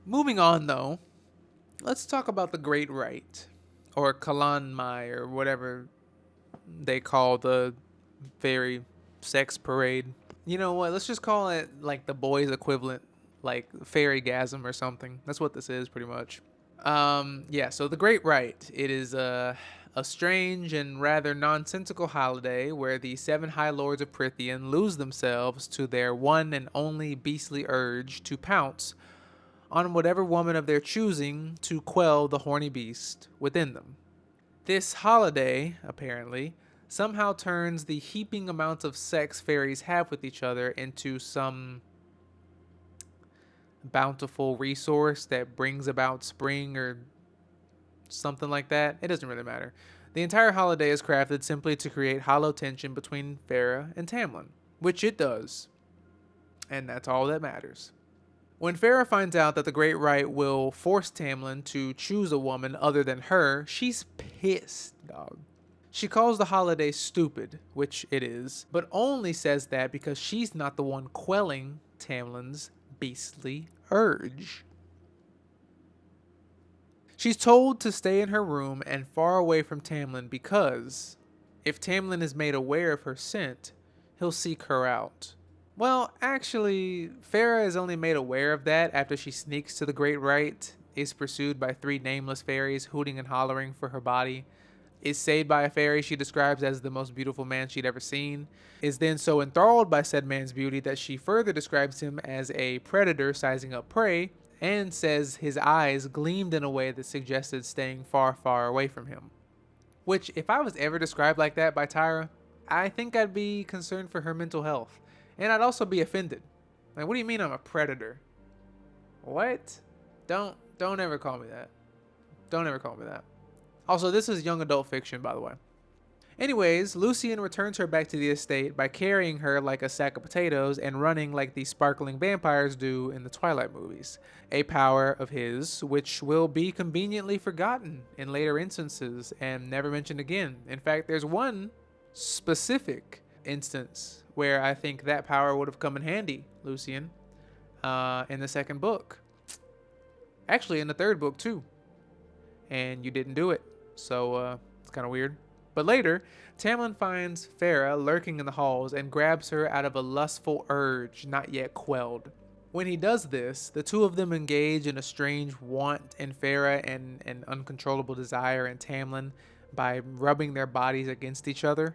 Speaker 1: Moving on, though, let's talk about the Great Rite, or Kalanmai, or whatever they call the faerie sex parade. You know what? Let's just call it like the boys' equivalent, like fairygasm or something. That's what this is, pretty much. Yeah. So the Great Rite. It is a strange and rather nonsensical holiday where the 7 High Lords of Prythian lose themselves to their one and only beastly urge to pounce on whatever woman of their choosing to quell the horny beast within them. This holiday, apparently, somehow turns the heaping amounts of sex fairies have with each other into some bountiful resource that brings about spring or something like that. It doesn't really matter. The entire holiday is crafted simply to create hollow tension between Feyre and Tamlin, which it does. And that's all that matters. When Feyre finds out that the Great Right will force Tamlin to choose a woman other than her, she's pissed, dog. She calls the holiday stupid, which it is, but only says that because she's not the one quelling Tamlin's beastly urge. She's told to stay in her room and far away from Tamlin because if Tamlin is made aware of her scent, he'll seek her out. Well, actually, Feyre is only made aware of that after she sneaks to the Great Right, is pursued by 3 nameless fairies hooting and hollering for her body, is saved by a fairy she describes as the most beautiful man she'd ever seen, is then so enthralled by said man's beauty that she further describes him as a predator sizing up prey, and says his eyes gleamed in a way that suggested staying far, far away from him. Which, if I was ever described like that by Tyra, I think I'd be concerned for her mental health. And I'd also be offended. Like, what do you mean I'm a predator? What? Don't ever call me that. Don't ever call me that. Also, this is young adult fiction, by the way. Anyways, Lucien returns her back to the estate by carrying her like a sack of potatoes and running like the sparkling vampires do in the Twilight movies. A power of his which will be conveniently forgotten in later instances and never mentioned again. In fact, there's one specific instance where I think that power would have come in handy, Lucien, in the second book. Actually, in the third book, too. And you didn't do it. So, it's kind of weird. But later, Tamlin finds Feyre lurking in the halls and grabs her out of a lustful urge not yet quelled. When he does this, the two of them engage in a strange want in Feyre and an uncontrollable desire in Tamlin by rubbing their bodies against each other.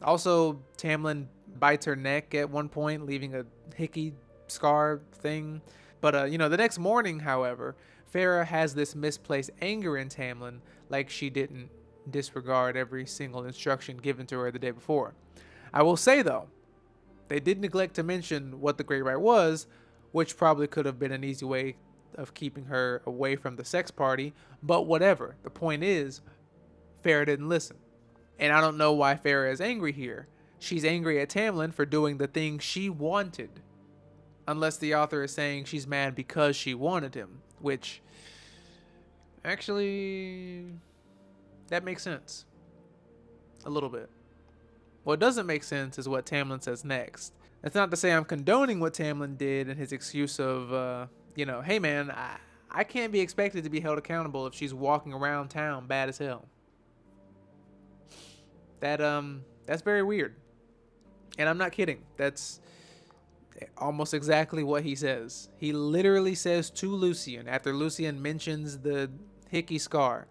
Speaker 1: Also, Tamlin bites her neck at one point, leaving a hickey scar thing. But, the next morning, however, Feyre has this misplaced anger in Tamlin, like she didn't disregard every single instruction given to her the day before. I will say, though, they did neglect to mention what the Great Right was, which probably could have been an easy way of keeping her away from the sex party, but whatever. The point is, Feyre didn't listen. And I don't know why Feyre is angry here. She's angry at Tamlin for doing the thing she wanted. Unless the author is saying she's mad because she wanted him, which actually that makes sense. A little bit. What doesn't make sense is what Tamlin says next. That's not to say I'm condoning what Tamlin did and his excuse of, hey man, I can't be expected to be held accountable if she's walking around town bad as hell. That's very weird. And I'm not kidding. That's almost exactly what he says. He literally says to Lucien, after Lucien mentions the hickey scar,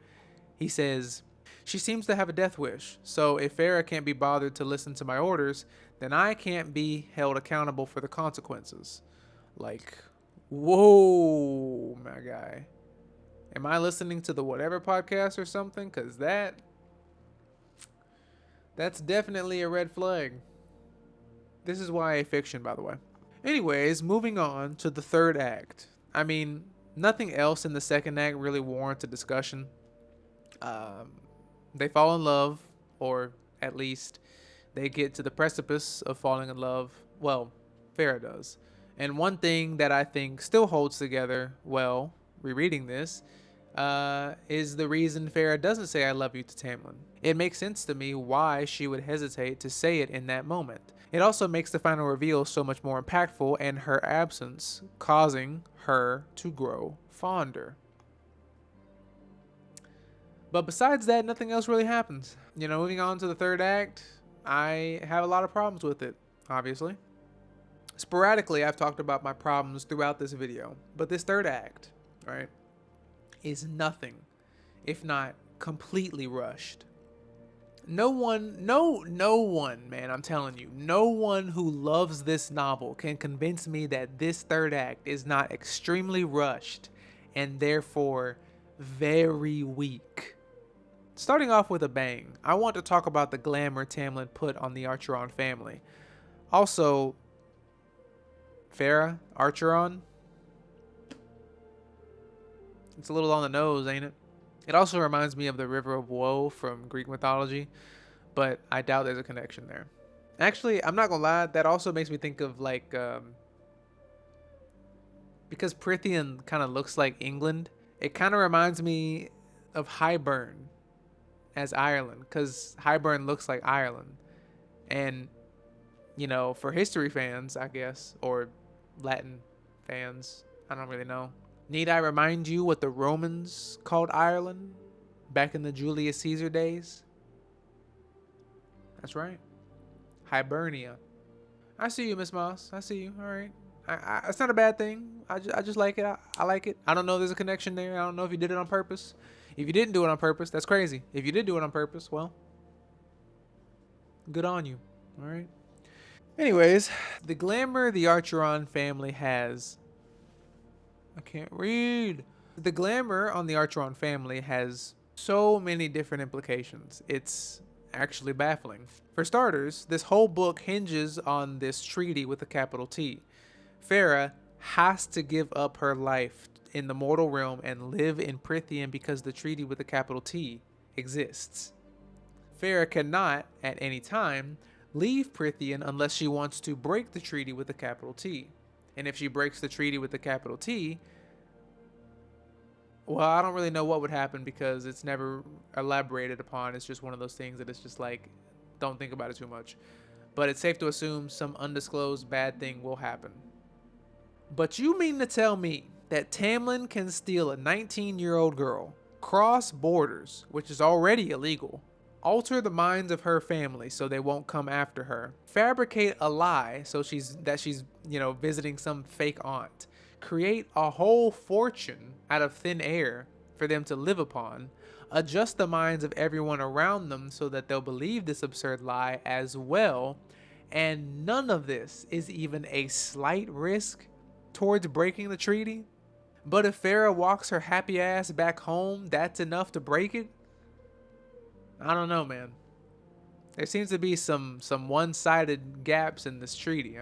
Speaker 1: he says, "She seems to have a death wish, so if Feyre can't be bothered to listen to my orders, then I can't be held accountable for the consequences." Like, whoa, my guy. Am I listening to the whatever podcast or something? Because that's definitely a red flag. This is YA fiction, by the way. Anyways, moving on to the third act. I mean, nothing else in the second act really warrants a discussion. They fall in love, or at least they get to the precipice of falling in love. Well, Feyre does. And one thing that I think still holds together, well, rereading this, is the reason Feyre doesn't say I love you to Tamlin. It makes sense to me why she would hesitate to say it in that moment. It also makes the final reveal so much more impactful and her absence, causing her to grow fonder. But besides that, nothing else really happens. Moving on to the third act, I have a lot of problems with it, obviously. Sporadically, I've talked about my problems throughout this video, but this third act, right, is nothing if not completely rushed. No one, man, I'm telling you, no one who loves this novel can convince me that this third act is not extremely rushed and therefore very weak. Starting off with a bang, I want to talk about the glamour Tamlin put on the Archeron family. Also, Feyre, Archeron, it's a little on the nose, ain't it? It also reminds me of the River of Woe from Greek mythology, but I doubt there's a connection there. Actually, I'm not gonna lie, that also makes me think of like because Prithian kind of looks like England, it kind of reminds me of Highburn as Ireland, because Highburn looks like Ireland. And, you know, for history fans, I guess, or Latin fans, I don't really know. Need I remind you what the Romans called Ireland back in the Julius Caesar days? That's right. Hibernia. I see you, Miss Moss. I see you. All right. It's not a bad thing. I just like it. I like it. I don't know if there's a connection there. I don't know if you did it on purpose. If you didn't do it on purpose, that's crazy. If you did do it on purpose, well, good on you. All right. Anyways, the glamour the Archeron family has. I can't read. The glamour on the Archeron family has so many different implications. It's actually baffling. For starters, this whole book hinges on this treaty with a capital T. Feyre has to give up her life in the mortal realm and live in Prithian because the treaty with a capital T exists. Feyre cannot, at any time, leave Prithian unless she wants to break the treaty with a capital T. And if she breaks the treaty with a capital T, well, I don't really know what would happen because it's never elaborated upon. It's just one of those things that it's just like, don't think about it too much. But it's safe to assume some undisclosed bad thing will happen. But you mean to tell me that Tamlin can steal a 19-year-old girl, cross borders, which is already illegal, alter the minds of her family so they won't come after her, fabricate a lie so she's visiting some fake aunt, create a whole fortune out of thin air for them to live upon, adjust the minds of everyone around them so that they'll believe this absurd lie as well, and none of this is even a slight risk towards breaking the treaty? But if Feyre walks her happy ass back home, that's enough to break it? I don't know, man. There seems to be some one-sided gaps in this treaty.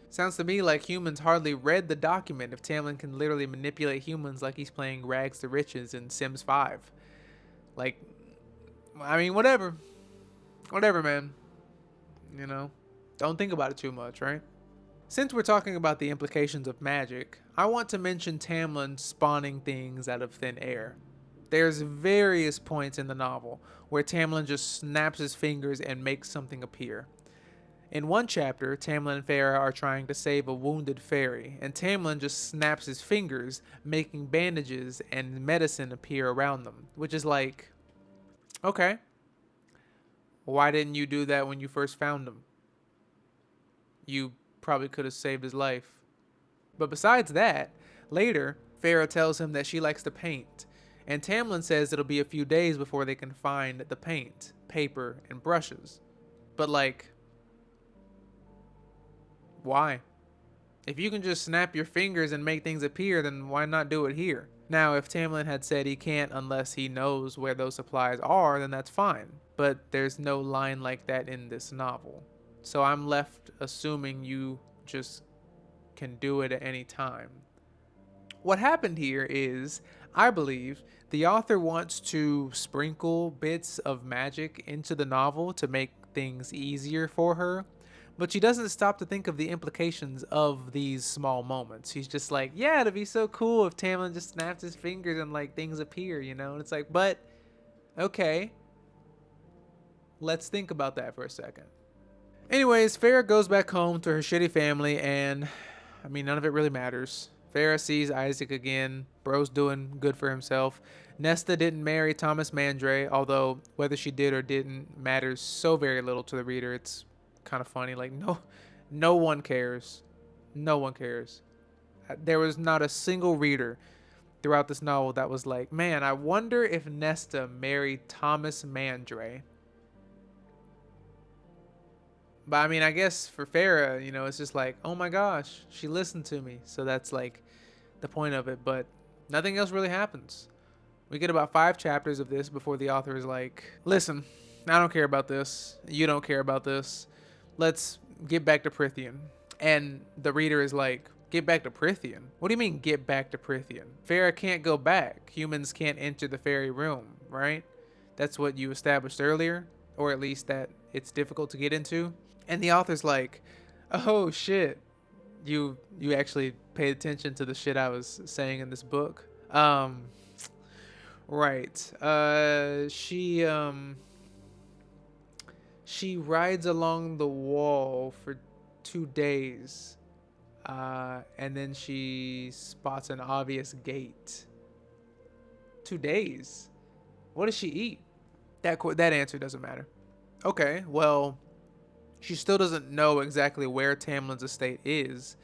Speaker 1: Sounds to me like humans hardly read the document if Tamlin can literally manipulate humans like he's playing Rags to Riches in Sims 5. Like, I mean, whatever. Whatever, man. You know, don't think about it too much, right? Since we're talking about the implications of magic, I want to mention Tamlin spawning things out of thin air. There's various points in the novel where Tamlin just snaps his fingers and makes something appear. In one chapter, Tamlin and Feyre are trying to save a wounded faerie, and Tamlin just snaps his fingers, making bandages and medicine appear around them, which is like, okay, why didn't you do that when you first found him? You probably could have saved his life. But besides that, later, Feyre tells him that she likes to paint, and Tamlin says it'll be a few days before they can find the paint, paper, and brushes. But like, why? If you can just snap your fingers and make things appear, then why not do it here? Now, if Tamlin had said he can't unless he knows where those supplies are, then that's fine. But there's no line like that in this novel. So I'm left assuming you just can do it at any time. What happened here is, I believe, the author wants to sprinkle bits of magic into the novel to make things easier for her, but she doesn't stop to think of the implications of these small moments. She's just like, yeah, it'd be so cool if Tamlin just snaps his fingers and like things appear, you know? And it's like, but okay, let's think about that for a second. Anyways, Feyre goes back home to her shitty family, and I mean, none of it really matters. Feyre sees Isaac again. Bro's doing good for himself. Nesta didn't marry Thomas Mandre, although whether she did or didn't matters so very little to the reader. It's kind of funny. Like, no one cares. No one cares. There was not a single reader throughout this novel that was like, man, I wonder if Nesta married Thomas Mandre. But I mean, I guess for Feyre, you know, it's just like, oh my gosh, she listened to me. So that's like the point of it. But nothing else really happens. We get about 5 chapters of this before the author is like, listen, I don't care about this. You don't care about this. Let's get back to Prithian. And the reader is like, get back to Prithian? What do you mean get back to Prithian? Feyre can't go back. Humans can't enter the fairy realm, right? That's what you established earlier. Or at least that it's difficult to get into. And the author's like, oh shit, you actually paid attention to the shit I was saying in this book. Right. She rides along the wall for 2 days. And then she spots an obvious gate. 2 days. What does she eat? That answer doesn't matter. Okay, well, she still doesn't know exactly where Tamlin's estate is.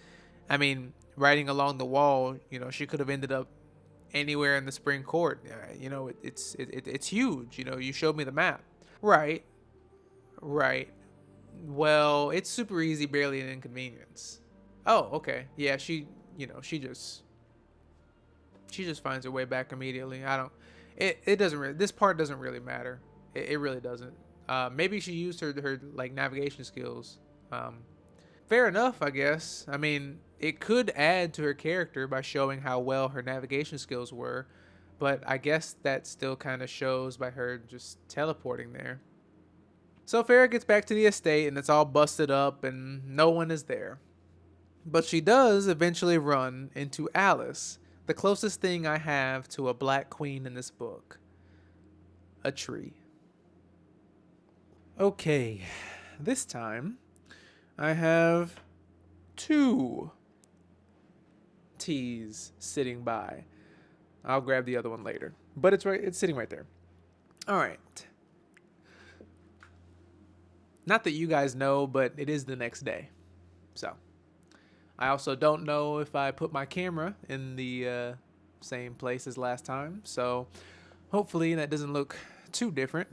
Speaker 1: I mean, riding along the wall, she could have ended up anywhere in the spring court. It's huge. You showed me the map. Right, right. Well, it's super easy, barely an inconvenience. Oh, okay. Yeah, she just finds her way back immediately. I don't. It doesn't really. This part doesn't really matter. It really doesn't. Maybe she used her like navigation skills. Um, Fair enough, I guess. I mean, it could add to her character by showing how well her navigation skills were, but I guess that still kind of shows by her just teleporting there. So Feyre gets back to the estate and it's all busted up and no one is there. But she does eventually run into Alice, the closest thing I have to a black queen in this book. A tree. Okay, this time I have two teas sitting by. I'll grab the other one later, but it's sitting right there. All right. Not that you guys know, but it is the next day. So, I also don't know if I put my camera in the same place as last time. So, hopefully that doesn't look too different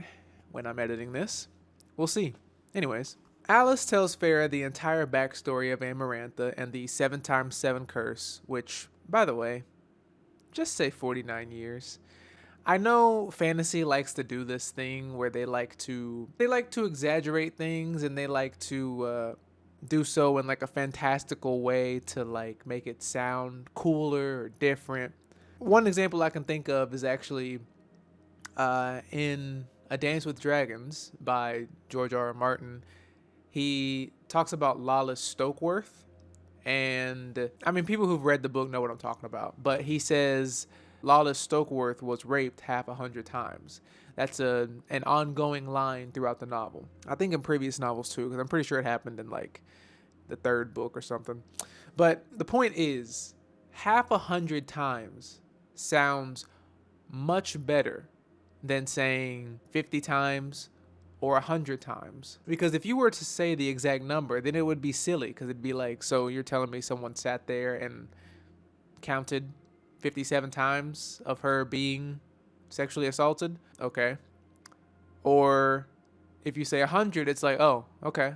Speaker 1: when I'm editing this. We'll see. Anyways, Alice tells Feyre the entire backstory of Amarantha and the 7x7 curse, which, by the way, just say 49 years. I know fantasy likes to do this thing where they like to exaggerate things and they like to do so in like a fantastical way to like make it sound cooler or different. One example I can think of is actually in A Dance with Dragons by George R. R. Martin. He talks about Lawless Stokeworth, and I mean, people who've read the book know what I'm talking about, but he says Lawless Stokeworth was raped 100 times. That's an ongoing line throughout the novel. I think in previous novels too, because I'm pretty sure it happened in like the third book or something. But the point is, 100 times sounds much better than saying 50 times or 100 times. Because if you were to say the exact number, then it would be silly, because it'd be like, so you're telling me someone sat there and counted 57 times of her being sexually assaulted? Okay. Or if you say 100, it's like, oh, okay.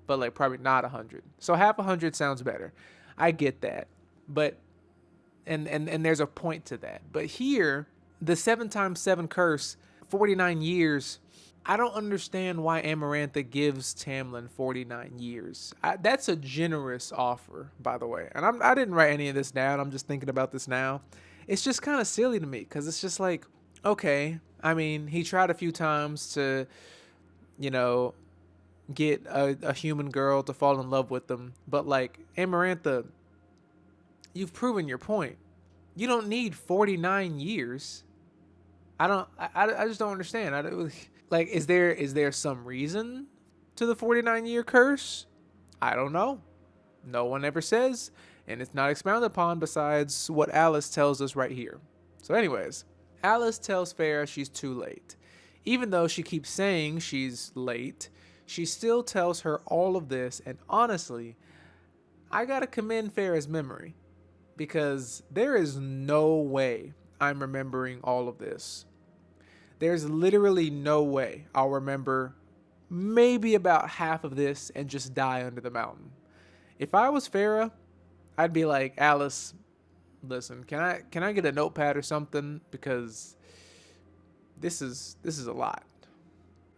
Speaker 1: But like probably not 100. So 100 sounds better. I get that. But and there's a point to that. But here, the 7x7 curse, 49 years, I don't understand why Amarantha gives Tamlin 49 years. That's a generous offer, by the way. And I didn't write any of this down. I'm just thinking about this now. It's just kind of silly to me because it's just like, okay, I mean, he tried a few times to, get a human girl to fall in love with them. But like, Amarantha, you've proven your point. You don't need 49 years. I just don't understand. Like, is there some reason to the 49-year curse? I don't know. No one ever says, and it's not expounded upon besides what Alice tells us right here. So anyways, Alice tells Feyre she's too late. Even though she keeps saying she's late, she still tells her all of this, and honestly, I gotta commend Feyre's memory, because there is no way I'm remembering all of this. There's literally no way I'll remember maybe about half of this and just die under the mountain. If I was Feyre, I'd be like, Alice, listen, can I get a notepad or something, because this is a lot.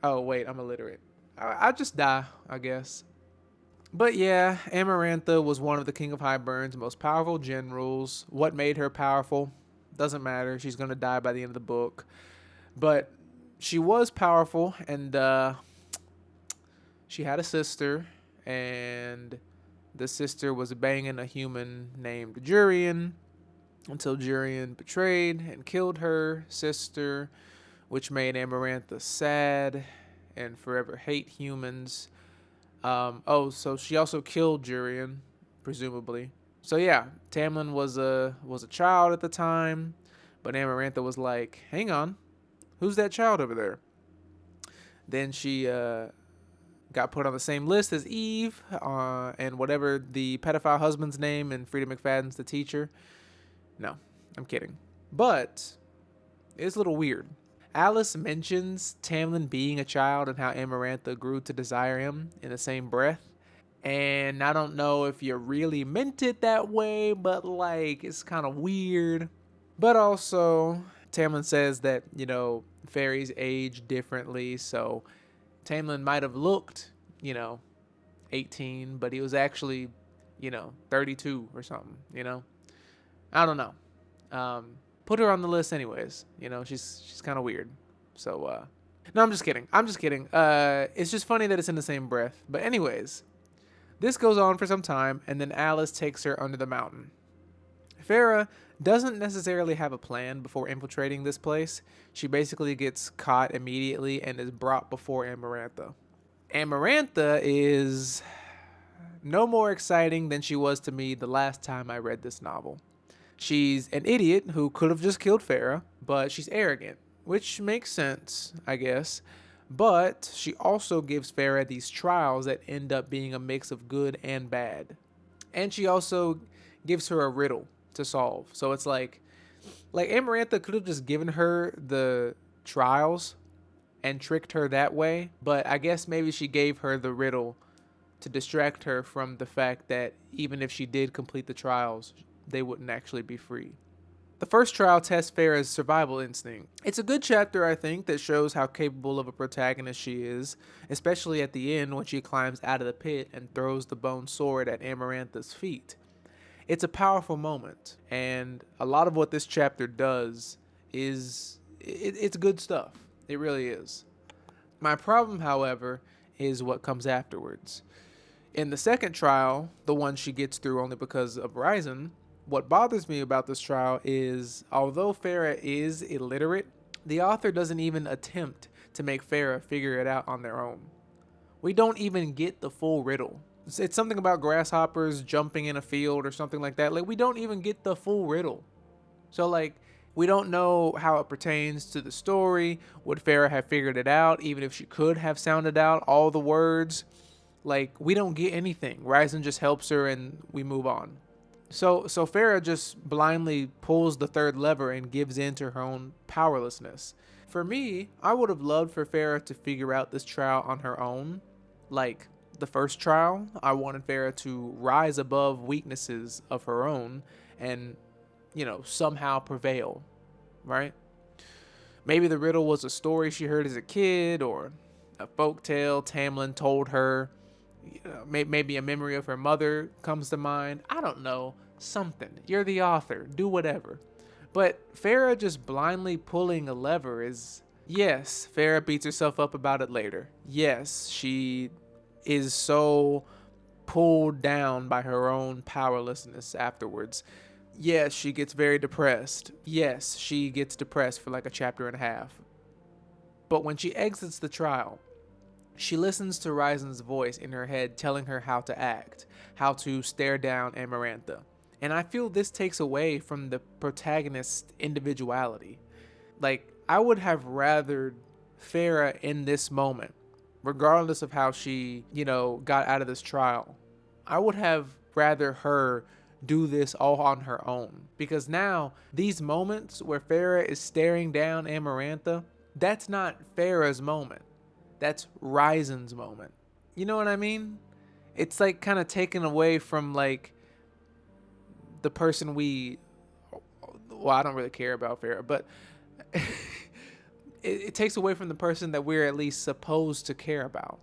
Speaker 1: Oh wait, I'm illiterate. I'll just die, I guess. But yeah, Amarantha was one of the King of High-Burn's most powerful generals. What made her powerful? Doesn't matter. She's gonna die by the end of the book. But she was powerful, and she had a sister, and the sister was banging a human named 𝙎𝙤𝙘𝙖𝙚 until 𝙎𝙤𝙘𝙖𝙗 betrayed and killed her sister, which made Amarantha sad and forever hate humans. So she also killed 𝙎𝙤𝙘𝙖𝙗, presumably. So yeah, Tamlin was a child at the time, but Amarantha was like, "Hang on, who's that child over there?" Then she got put on the same list as Eve, and whatever the pedophile husband's name and Frida McFadden's the teacher. No, I'm kidding. But it's a little weird. Alice mentions Tamlin being a child and how Amarantha grew to desire him in the same breath. And I don't know if you really meant it that way, but like, it's kind of weird. But also, Tamlin says that, fairies age differently. So Tamlin might have looked, 18, but he was actually, 32 or something, I don't know. Put her on the list anyways. She's kind of weird. So, no, I'm just kidding. It's just funny that it's in the same breath. But anyways, this goes on for some time, and then Alice takes her under the mountain. Feyre doesn't necessarily have a plan before infiltrating this place. She basically gets caught immediately and is brought before Amarantha. Amarantha is no more exciting than she was to me the last time I read this novel. She's an idiot who could have just killed Feyre, but she's arrogant, which makes sense, I guess. But she also gives Feyre these trials that end up being a mix of good and bad. And she also gives her a riddle to solve. So it's like Amarantha could have just given her the trials and tricked her that way, but I guess maybe she gave her the riddle to distract her from the fact that even if she did complete the trials, they wouldn't actually be free. The first trial tests Feyre's survival instinct. It's a good chapter, I think, that shows how capable of a protagonist she is, especially at the end when she climbs out of the pit and throws the bone sword at Amarantha's feet. It's a powerful moment, and a lot of what this chapter does is it's good stuff. It really is. My problem, however, is what comes afterwards. In the second trial, the one she gets through only because of Rysn, what bothers me about this trial is, although Feyre is illiterate, the author doesn't even attempt to make Feyre figure it out on their own. We don't even get the full riddle. It's something about grasshoppers jumping in a field or something like that. Like, we don't even get the full riddle. So, we don't know how it pertains to the story. Would Feyre have figured it out, even if she could have sounded out all the words? We don't get anything. Rysn just helps her and we move on. So Feyre just blindly pulls the third lever and gives in to her own powerlessness. For me, I would have loved for Feyre to figure out this trial on her own. Like the first trial, I wanted Feyre to rise above weaknesses of her own and, somehow prevail, right? Maybe the riddle was a story she heard as a kid or a folktale Tamlin told her. Maybe a memory of her mother comes to mind. I don't know. Something. You're the author. Do whatever. But Feyre just blindly pulling a lever is... Yes, Feyre beats herself up about it later. Yes, she is so pulled down by her own powerlessness afterwards. Yes, she gets very depressed. Yes, she gets depressed for a chapter and a half. But when she exits the trial, she listens to Rysn's voice in her head telling her how to act, how to stare down Amarantha. And I feel this takes away from the protagonist's individuality. I would have rathered Feyre in this moment, regardless of how she, got out of this trial. I would have rather her do this all on her own. Because now, these moments where Feyre is staring down Amarantha, that's not Feyre's moment. That's Rysn's moment. You know what I mean? It's kind of taken away from the person I don't really care about Feyre, but it takes away from the person that we're at least supposed to care about.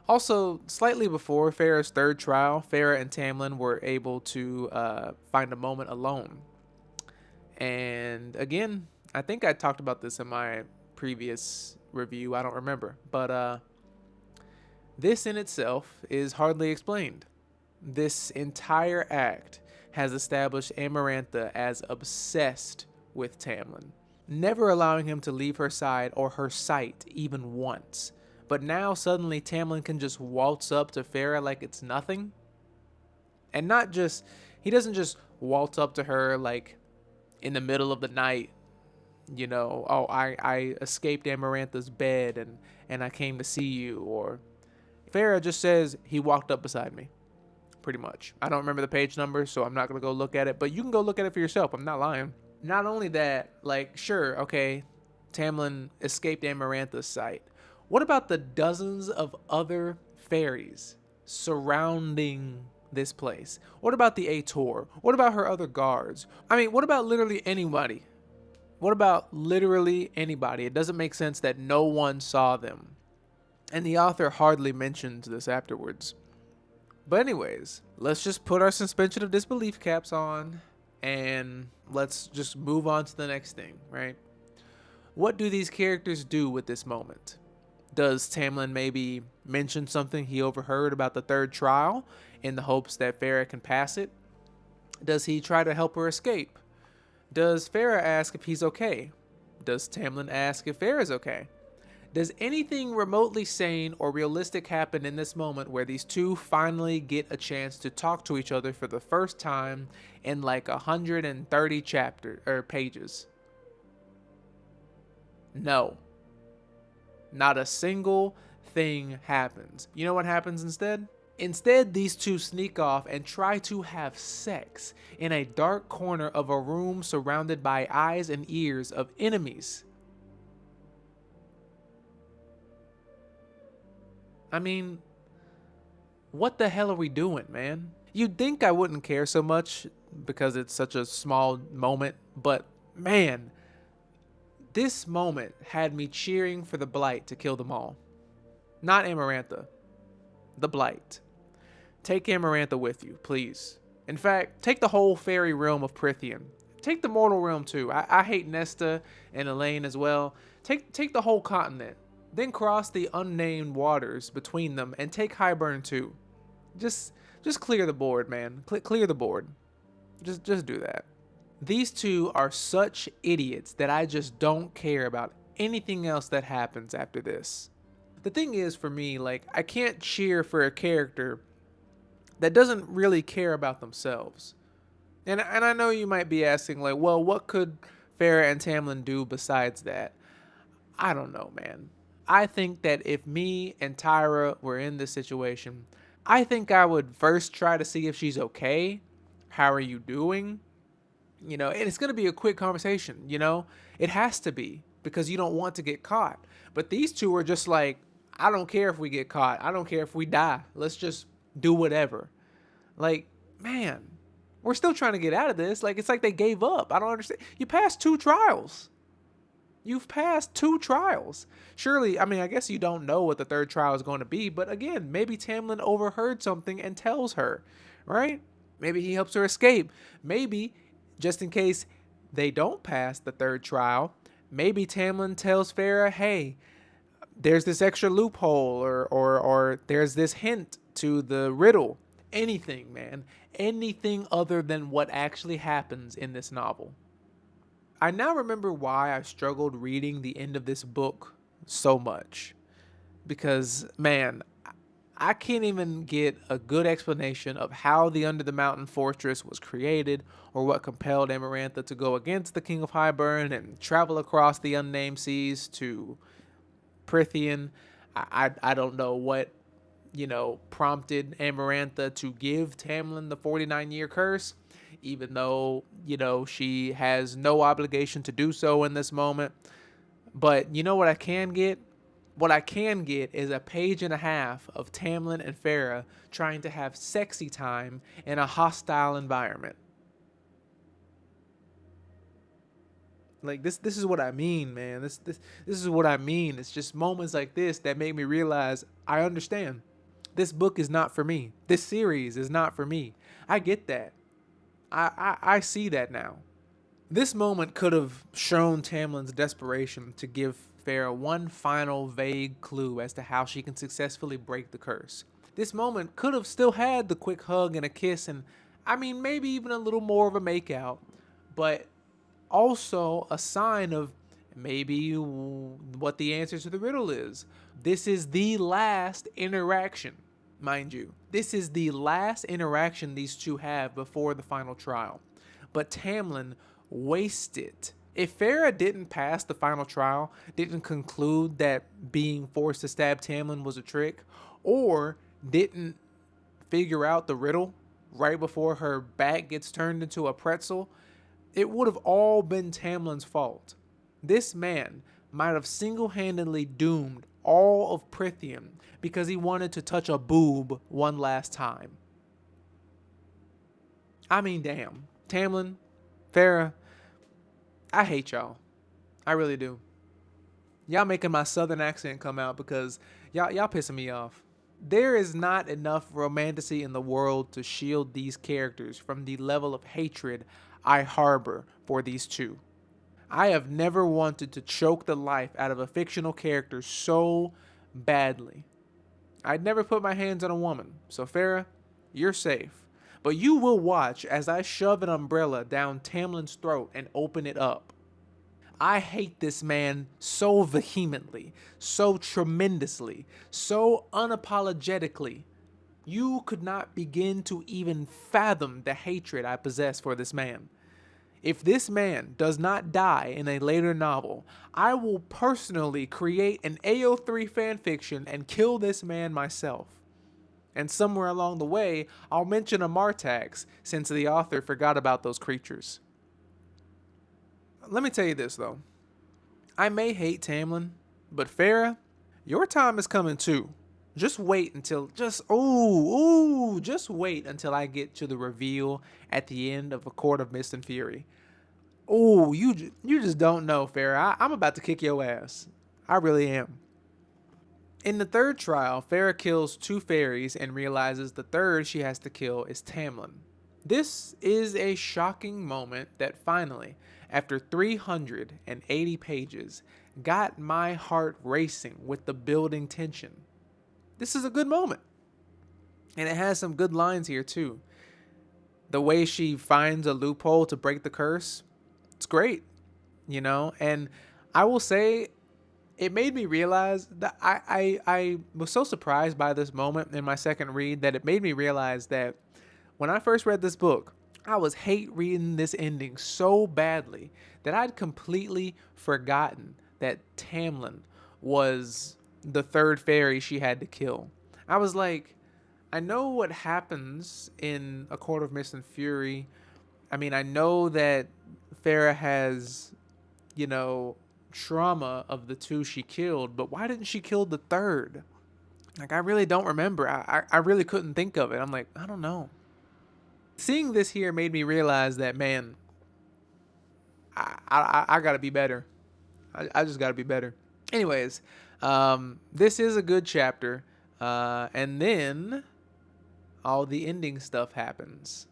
Speaker 1: Also, slightly before Feyre's third trial, Feyre and Tamlin were able to find a moment alone. And again, I think I talked about this in my previous review. I don't remember. But this in itself is hardly explained. This entire act has established Amarantha as obsessed with Tamlin, never allowing him to leave her side or her sight even once. But now suddenly Tamlin can just waltz up to Feyre like it's nothing. And not just, he doesn't just waltz up to her like in the middle of the night, you know, oh, I escaped Amarantha's bed and I came to see you. Or Feyre just says he walked up beside me, pretty much. I don't remember the page number, so I'm not going to go look at it, but you can go look at it for yourself. I'm not lying. Not only that, like, sure, okay, Tamlin escaped Amarantha's sight. What about the dozens of other faeries surrounding this place? What about the 𝙎𝙤𝙘𝙖𝙡𝙨? What about her other guards? I mean, what about literally anybody? What about literally anybody? It doesn't make sense that no one saw them. And the author hardly mentions this afterwards. But anyways, let's just put our suspension of disbelief caps on and let's just move on to the next thing, right? What do these characters do with this moment? Does Tamlin maybe mention something he overheard about the third trial in the hopes that Feyre can pass it? Does he try to help her escape? Does Feyre ask if he's okay? Does Tamlin ask if Feyre is okay? Does anything remotely sane or realistic happen in this moment where these two finally get a chance to talk to each other for the first time in like 130 pages? No. Not a single thing happens. You know what happens instead? Instead, these two sneak off and try to have sex in a dark corner of a room surrounded by eyes and ears of enemies. I mean, what the hell are we doing, man? You'd think I wouldn't care so much because it's such a small moment, but man, this moment had me cheering for the Blight to kill them all. Not Amarantha, the Blight. Take Amarantha with you, please. In fact, take the whole fairy realm of Prythian. Take the mortal realm too. I hate Nesta and Elaine as well. Take the whole continent. Then cross the unnamed waters between them and take 𝙎𝙤𝙘𝙖𝙡𝙨 too. Just clear the board, man. Clear the board. Just do that. These two are such idiots that I just don't care about anything else that happens after this. The thing is, for me, like, I can't cheer for a character that doesn't really care about themselves. And I know you might be asking, like, well, what could Feyre and Tamlin do besides that? I don't know, man. I think that if me and Tyra were in this situation, I think I would first try to see if she's okay. How are you doing? You know, and it's going to be a quick conversation, you know? It has to be, because you don't want to get caught. But these two are just like, I don't care if we get caught. I don't care if we die. Let's just do whatever. Like, man, we're still trying to get out of this. Like, it's like they gave up. I don't understand. You passed 2 trials. You've passed 2 trials. Surely, I mean, I guess you don't know what the third trial is going to be, but again, maybe Tamlin overheard something and tells her, right? Maybe he helps her escape. Maybe, just in case they don't pass the third trial, maybe Tamlin tells Feyre, hey, there's this extra loophole, or there's this hint to the riddle. Anything, man. Anything other than what actually happens in this novel. I now remember why I struggled reading the end of this book so much. Because, man, I can't even get a good explanation of how the Under the Mountain Fortress was created, or what compelled Amarantha to go against the King of 𝙎𝙤𝙘𝙀 and travel across the unnamed seas to Prythian. I don't know what, you know, prompted Amarantha to give Tamlin the 49-year curse, even though, you know, she has no obligation to do so in this moment. But you know what I can get? What I can get is a page and a half of Tamlin and Feyre trying to have sexy time in a hostile environment. Like, this is what I mean, man. This is what I mean. It's just moments like this that make me realize I understand. This book is not for me. This series is not for me. I get that. I see that now. This moment could have shown Tamlin's desperation to give Feyre one final vague clue as to how she can successfully break the curse. This moment could have still had the quick hug and a kiss, and I mean, maybe even a little more of a makeout, but also a sign of maybe what the answer to the riddle is. This is the last interaction, mind you. This is the last interaction these two have before the final trial. But Tamlin wasted. If Feyre didn't pass the final trial, didn't conclude that being forced to stab Tamlin was a trick, or didn't figure out the riddle right before her back gets turned into a pretzel, it would have all been Tamlin's fault. This man might have single-handedly doomed all of Prithian because he wanted to touch a boob one last time. I mean, damn. Tamlin, Feyre, I hate y'all. I really do. Y'all making my southern accent come out because y'all pissing me off. There is not enough romantasy in the world to shield these characters from the level of hatred I harbor for these two. I have never wanted to choke the life out of a fictional character so badly. I'd never put my hands on a woman, so Feyre, you're safe. But you will watch as I shove an umbrella down Tamlin's throat and open it up. I hate this man so vehemently, so tremendously, so unapologetically. You could not begin to even fathom the hatred I possess for this man. If this man does not die in a later novel, I will personally create an AO3 fanfiction and kill this man myself. And somewhere along the way, I'll mention a Martax, since the author forgot about those creatures. Let me tell you this, though. I may hate Tamlin, but Feyre, your time is coming too. Just wait until, just wait until I get to the reveal at the end of A Court of Mist and Fury. Oh, you just don't know, Feyre. I'm about to kick your ass. I really am. In the third trial, Feyre kills 2 faeries and realizes the third she has to kill is Tamlin. This is a shocking moment that finally, after 380 pages, got my heart racing with the building tension. This is a good moment. And it has some good lines here too. The way she finds a loophole to break the curse, it's great, you know? And I will say, it made me realize that I was so surprised by this moment in my second read that it made me realize that when I first read this book, I was hate reading this ending so badly that I'd completely forgotten that Tamlin was the third faerie she had to kill. I was like, I know what happens in A Court of Mist and Fury. I mean, I know that Feyre has, you know, trauma of the 2 she killed, but why didn't she kill the third? Like, I really don't remember. I really couldn't think of it. I'm like, I don't know. Seeing this here made me realize that, man, I gotta be better. I just gotta be better. Anyways, this is a good chapter, and then all the ending stuff happens.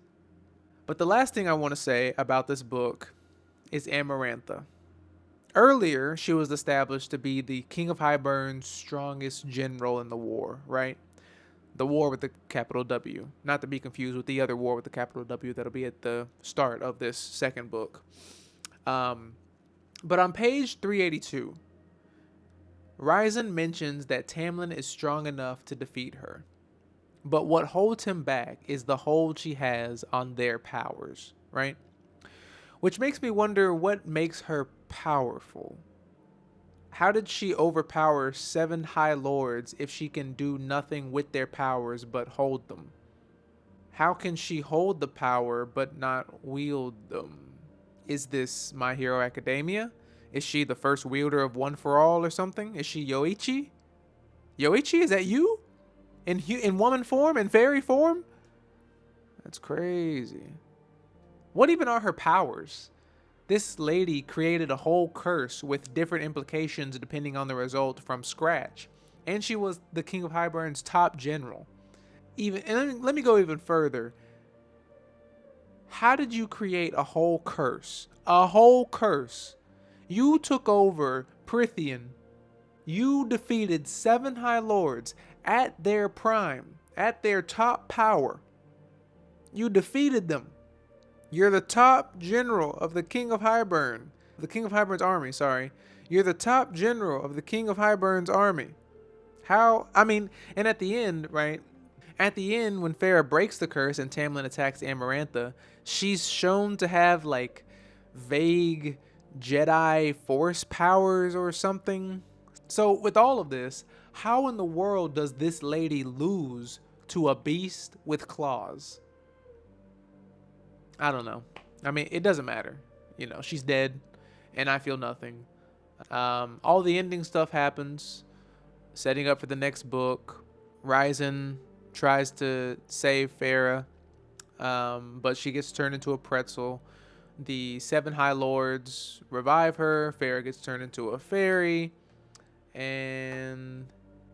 Speaker 1: But the last thing I want to say about this book is Amarantha. Earlier, she was established to be the King of High-Burn's strongest general in the war, right? The war with the capital W. Not to be confused with the other war with the capital W that'll be at the start of this second book. But on page 382, Rysand mentions that Tamlin is strong enough to defeat her. But what holds him back is the hold she has on their powers, right? Which makes me wonder what makes her powerful. How did she overpower 7 High Lords if she can do nothing with their powers but hold them? How can she hold the power but not wield them? Is this My Hero Academia? Is she the first wielder of One for All or something? Is she Yoichi? Yoichi, is that you? In woman form? In fairy form? That's crazy. What even are her powers? This lady created a whole curse with different implications depending on the result from scratch. And she was the King of High-Burn's top general. Let me go even further. How did you create a whole curse? A whole curse. You took over Prithian. You defeated 7 High Lords at their prime. at their top power. You defeated them. You're the top general of the King of Hybern. The King of Hybern's army, sorry. You're the top general of the King of Hybern's army. How? I mean, and at the end, right? At the end, when Feyre breaks the curse and Tamlin attacks Amarantha, she's shown to have like vague Jedi force powers or something. So with all of this, how in the world does this lady lose to a beast with claws? I don't know. I mean, it doesn't matter. You know, she's dead, and I feel nothing. All the ending stuff happens, setting up for the next book. Ryzen tries to save Feyre, but she gets turned into a pretzel. The 7 High Lords revive her. Feyre gets turned into a faerie, and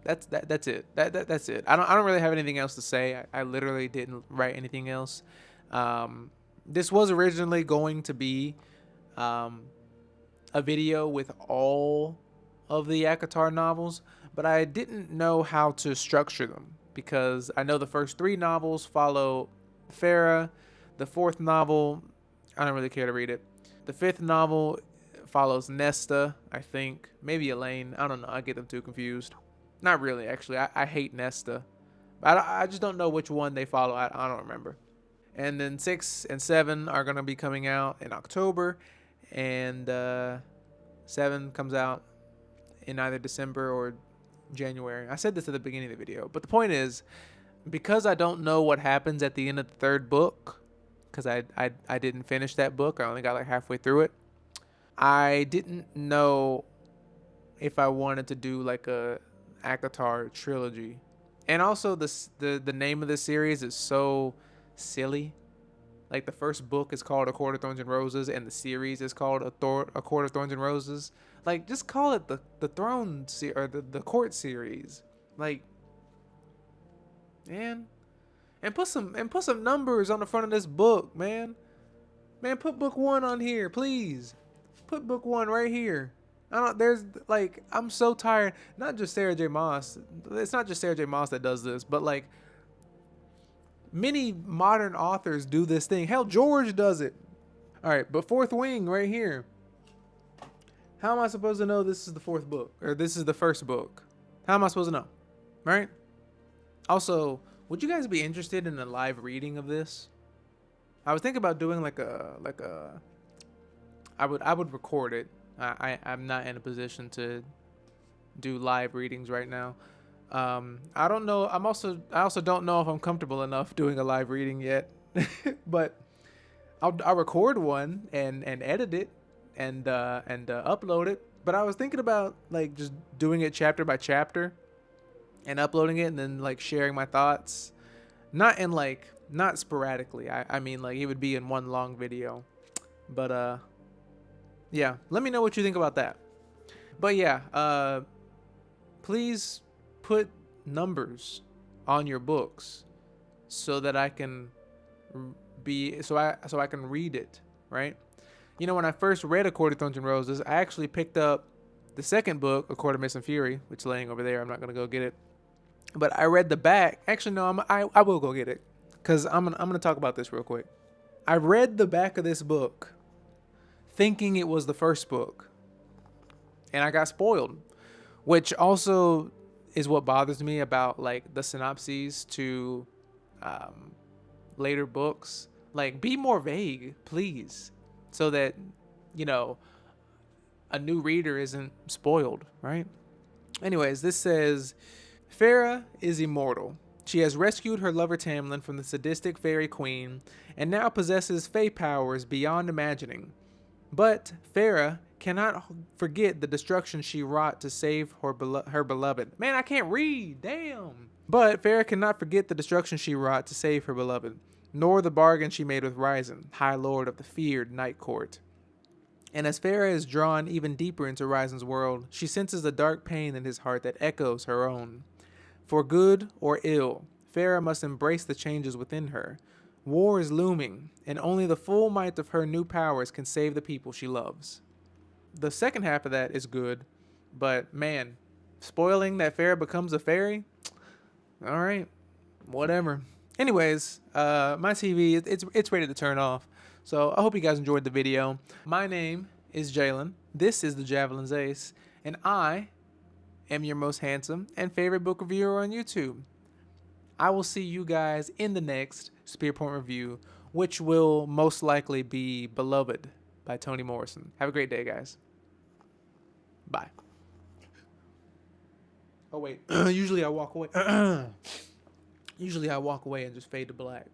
Speaker 1: that's it. That's it. I don't really have anything else to say. I literally didn't write anything else. This was originally going to be a video with all of the ACOTAR novels, but I didn't know how to structure them because I know the first 3 novels follow Feyre. The 4th novel, I don't really care to read it. The 5th novel follows Nesta, I think. Maybe Elaine. I don't know. I get them too confused. Not really, actually. I hate Nesta. I just don't know which one they follow. I don't remember. And then 6 and 7 are going to be coming out in October. And 7 comes out in either December or January. I said this at the beginning of the video. But the point is, because I don't know what happens at the end of the 3rd book, because I didn't finish that book. I only got like halfway through it. I didn't know if I wanted to do like a ACOTAR trilogy. And also the name of the series is so silly. Like the first book is called A Court of Thorns and Roses, and the series is called A Court of Thorns and Roses. Like, just call it the Throne or the Court series. Like, man, and put some numbers on the front of this book, man. Man, put book 1 on here, please. Put book 1 right here. I'm so tired. Not just Sarah J. Maas. It's not just Sarah J. Maas that does this, but like many modern authors do this thing. Hell, George does it. All right, but 4th Wing right here. How am I supposed to know this is the 4th book or this is the 1st book? How am I supposed to know? Right? Also, would you guys be interested in a live reading of this? I was thinking about doing I would record it. I'm not in a position to do live readings right now. I don't know. I also don't know if I'm comfortable enough doing a live reading yet. But I'll record one and edit it and upload it. But I was thinking about like just doing it chapter by chapter and uploading it and then like sharing my thoughts. Not sporadically. I mean like it would be in one long video. But yeah, let me know what you think about that. But yeah, please put numbers on your books so that I can so I can read it, right? You know, when I first read A Court of Thorns and Roses, I actually picked up the 2nd book, A Court of Mist and Fury, which is laying over there. I'm not gonna go get it, but I read the back. Actually, no, I will go get it because I'm gonna talk about this real quick. I read the back of this book thinking it was the 1st book, and I got spoiled, which also is what bothers me about like the synopses to later books. Like, be more vague, please, so that, you know, a new reader isn't spoiled, right? Anyways, this says, Feyre is immortal. She has rescued her lover Tamlin from the sadistic fairy queen and now possesses fae powers beyond imagining. But Feyre cannot forget the destruction she wrought to save her beloved. Man, I can't read. Damn. But Feyre cannot forget the destruction she wrought to save her beloved, nor the bargain she made with Ryzen, High Lord of the feared Night Court. And as Feyre is drawn even deeper into Ryzen's world, she senses a dark pain in his heart that echoes her own. For good or ill, Feyre must embrace the changes within her. War is looming, and only the full might of her new powers can save the people she loves. The second half of that is good, but man, spoiling that Feyre becomes a fairy? Alright. whatever. Anyways, my TV, it's ready to turn off. So I hope you guys enjoyed the video. My name is Jalen. This is the Javelin's Ace, and I am your most handsome and favorite book reviewer on YouTube. I will see you guys in the next Spear Point review, which will most likely be Beloved by Toni Morrison. Have a great day, guys. Bye. Oh, wait. Usually I walk away. Usually I walk away and just fade to black.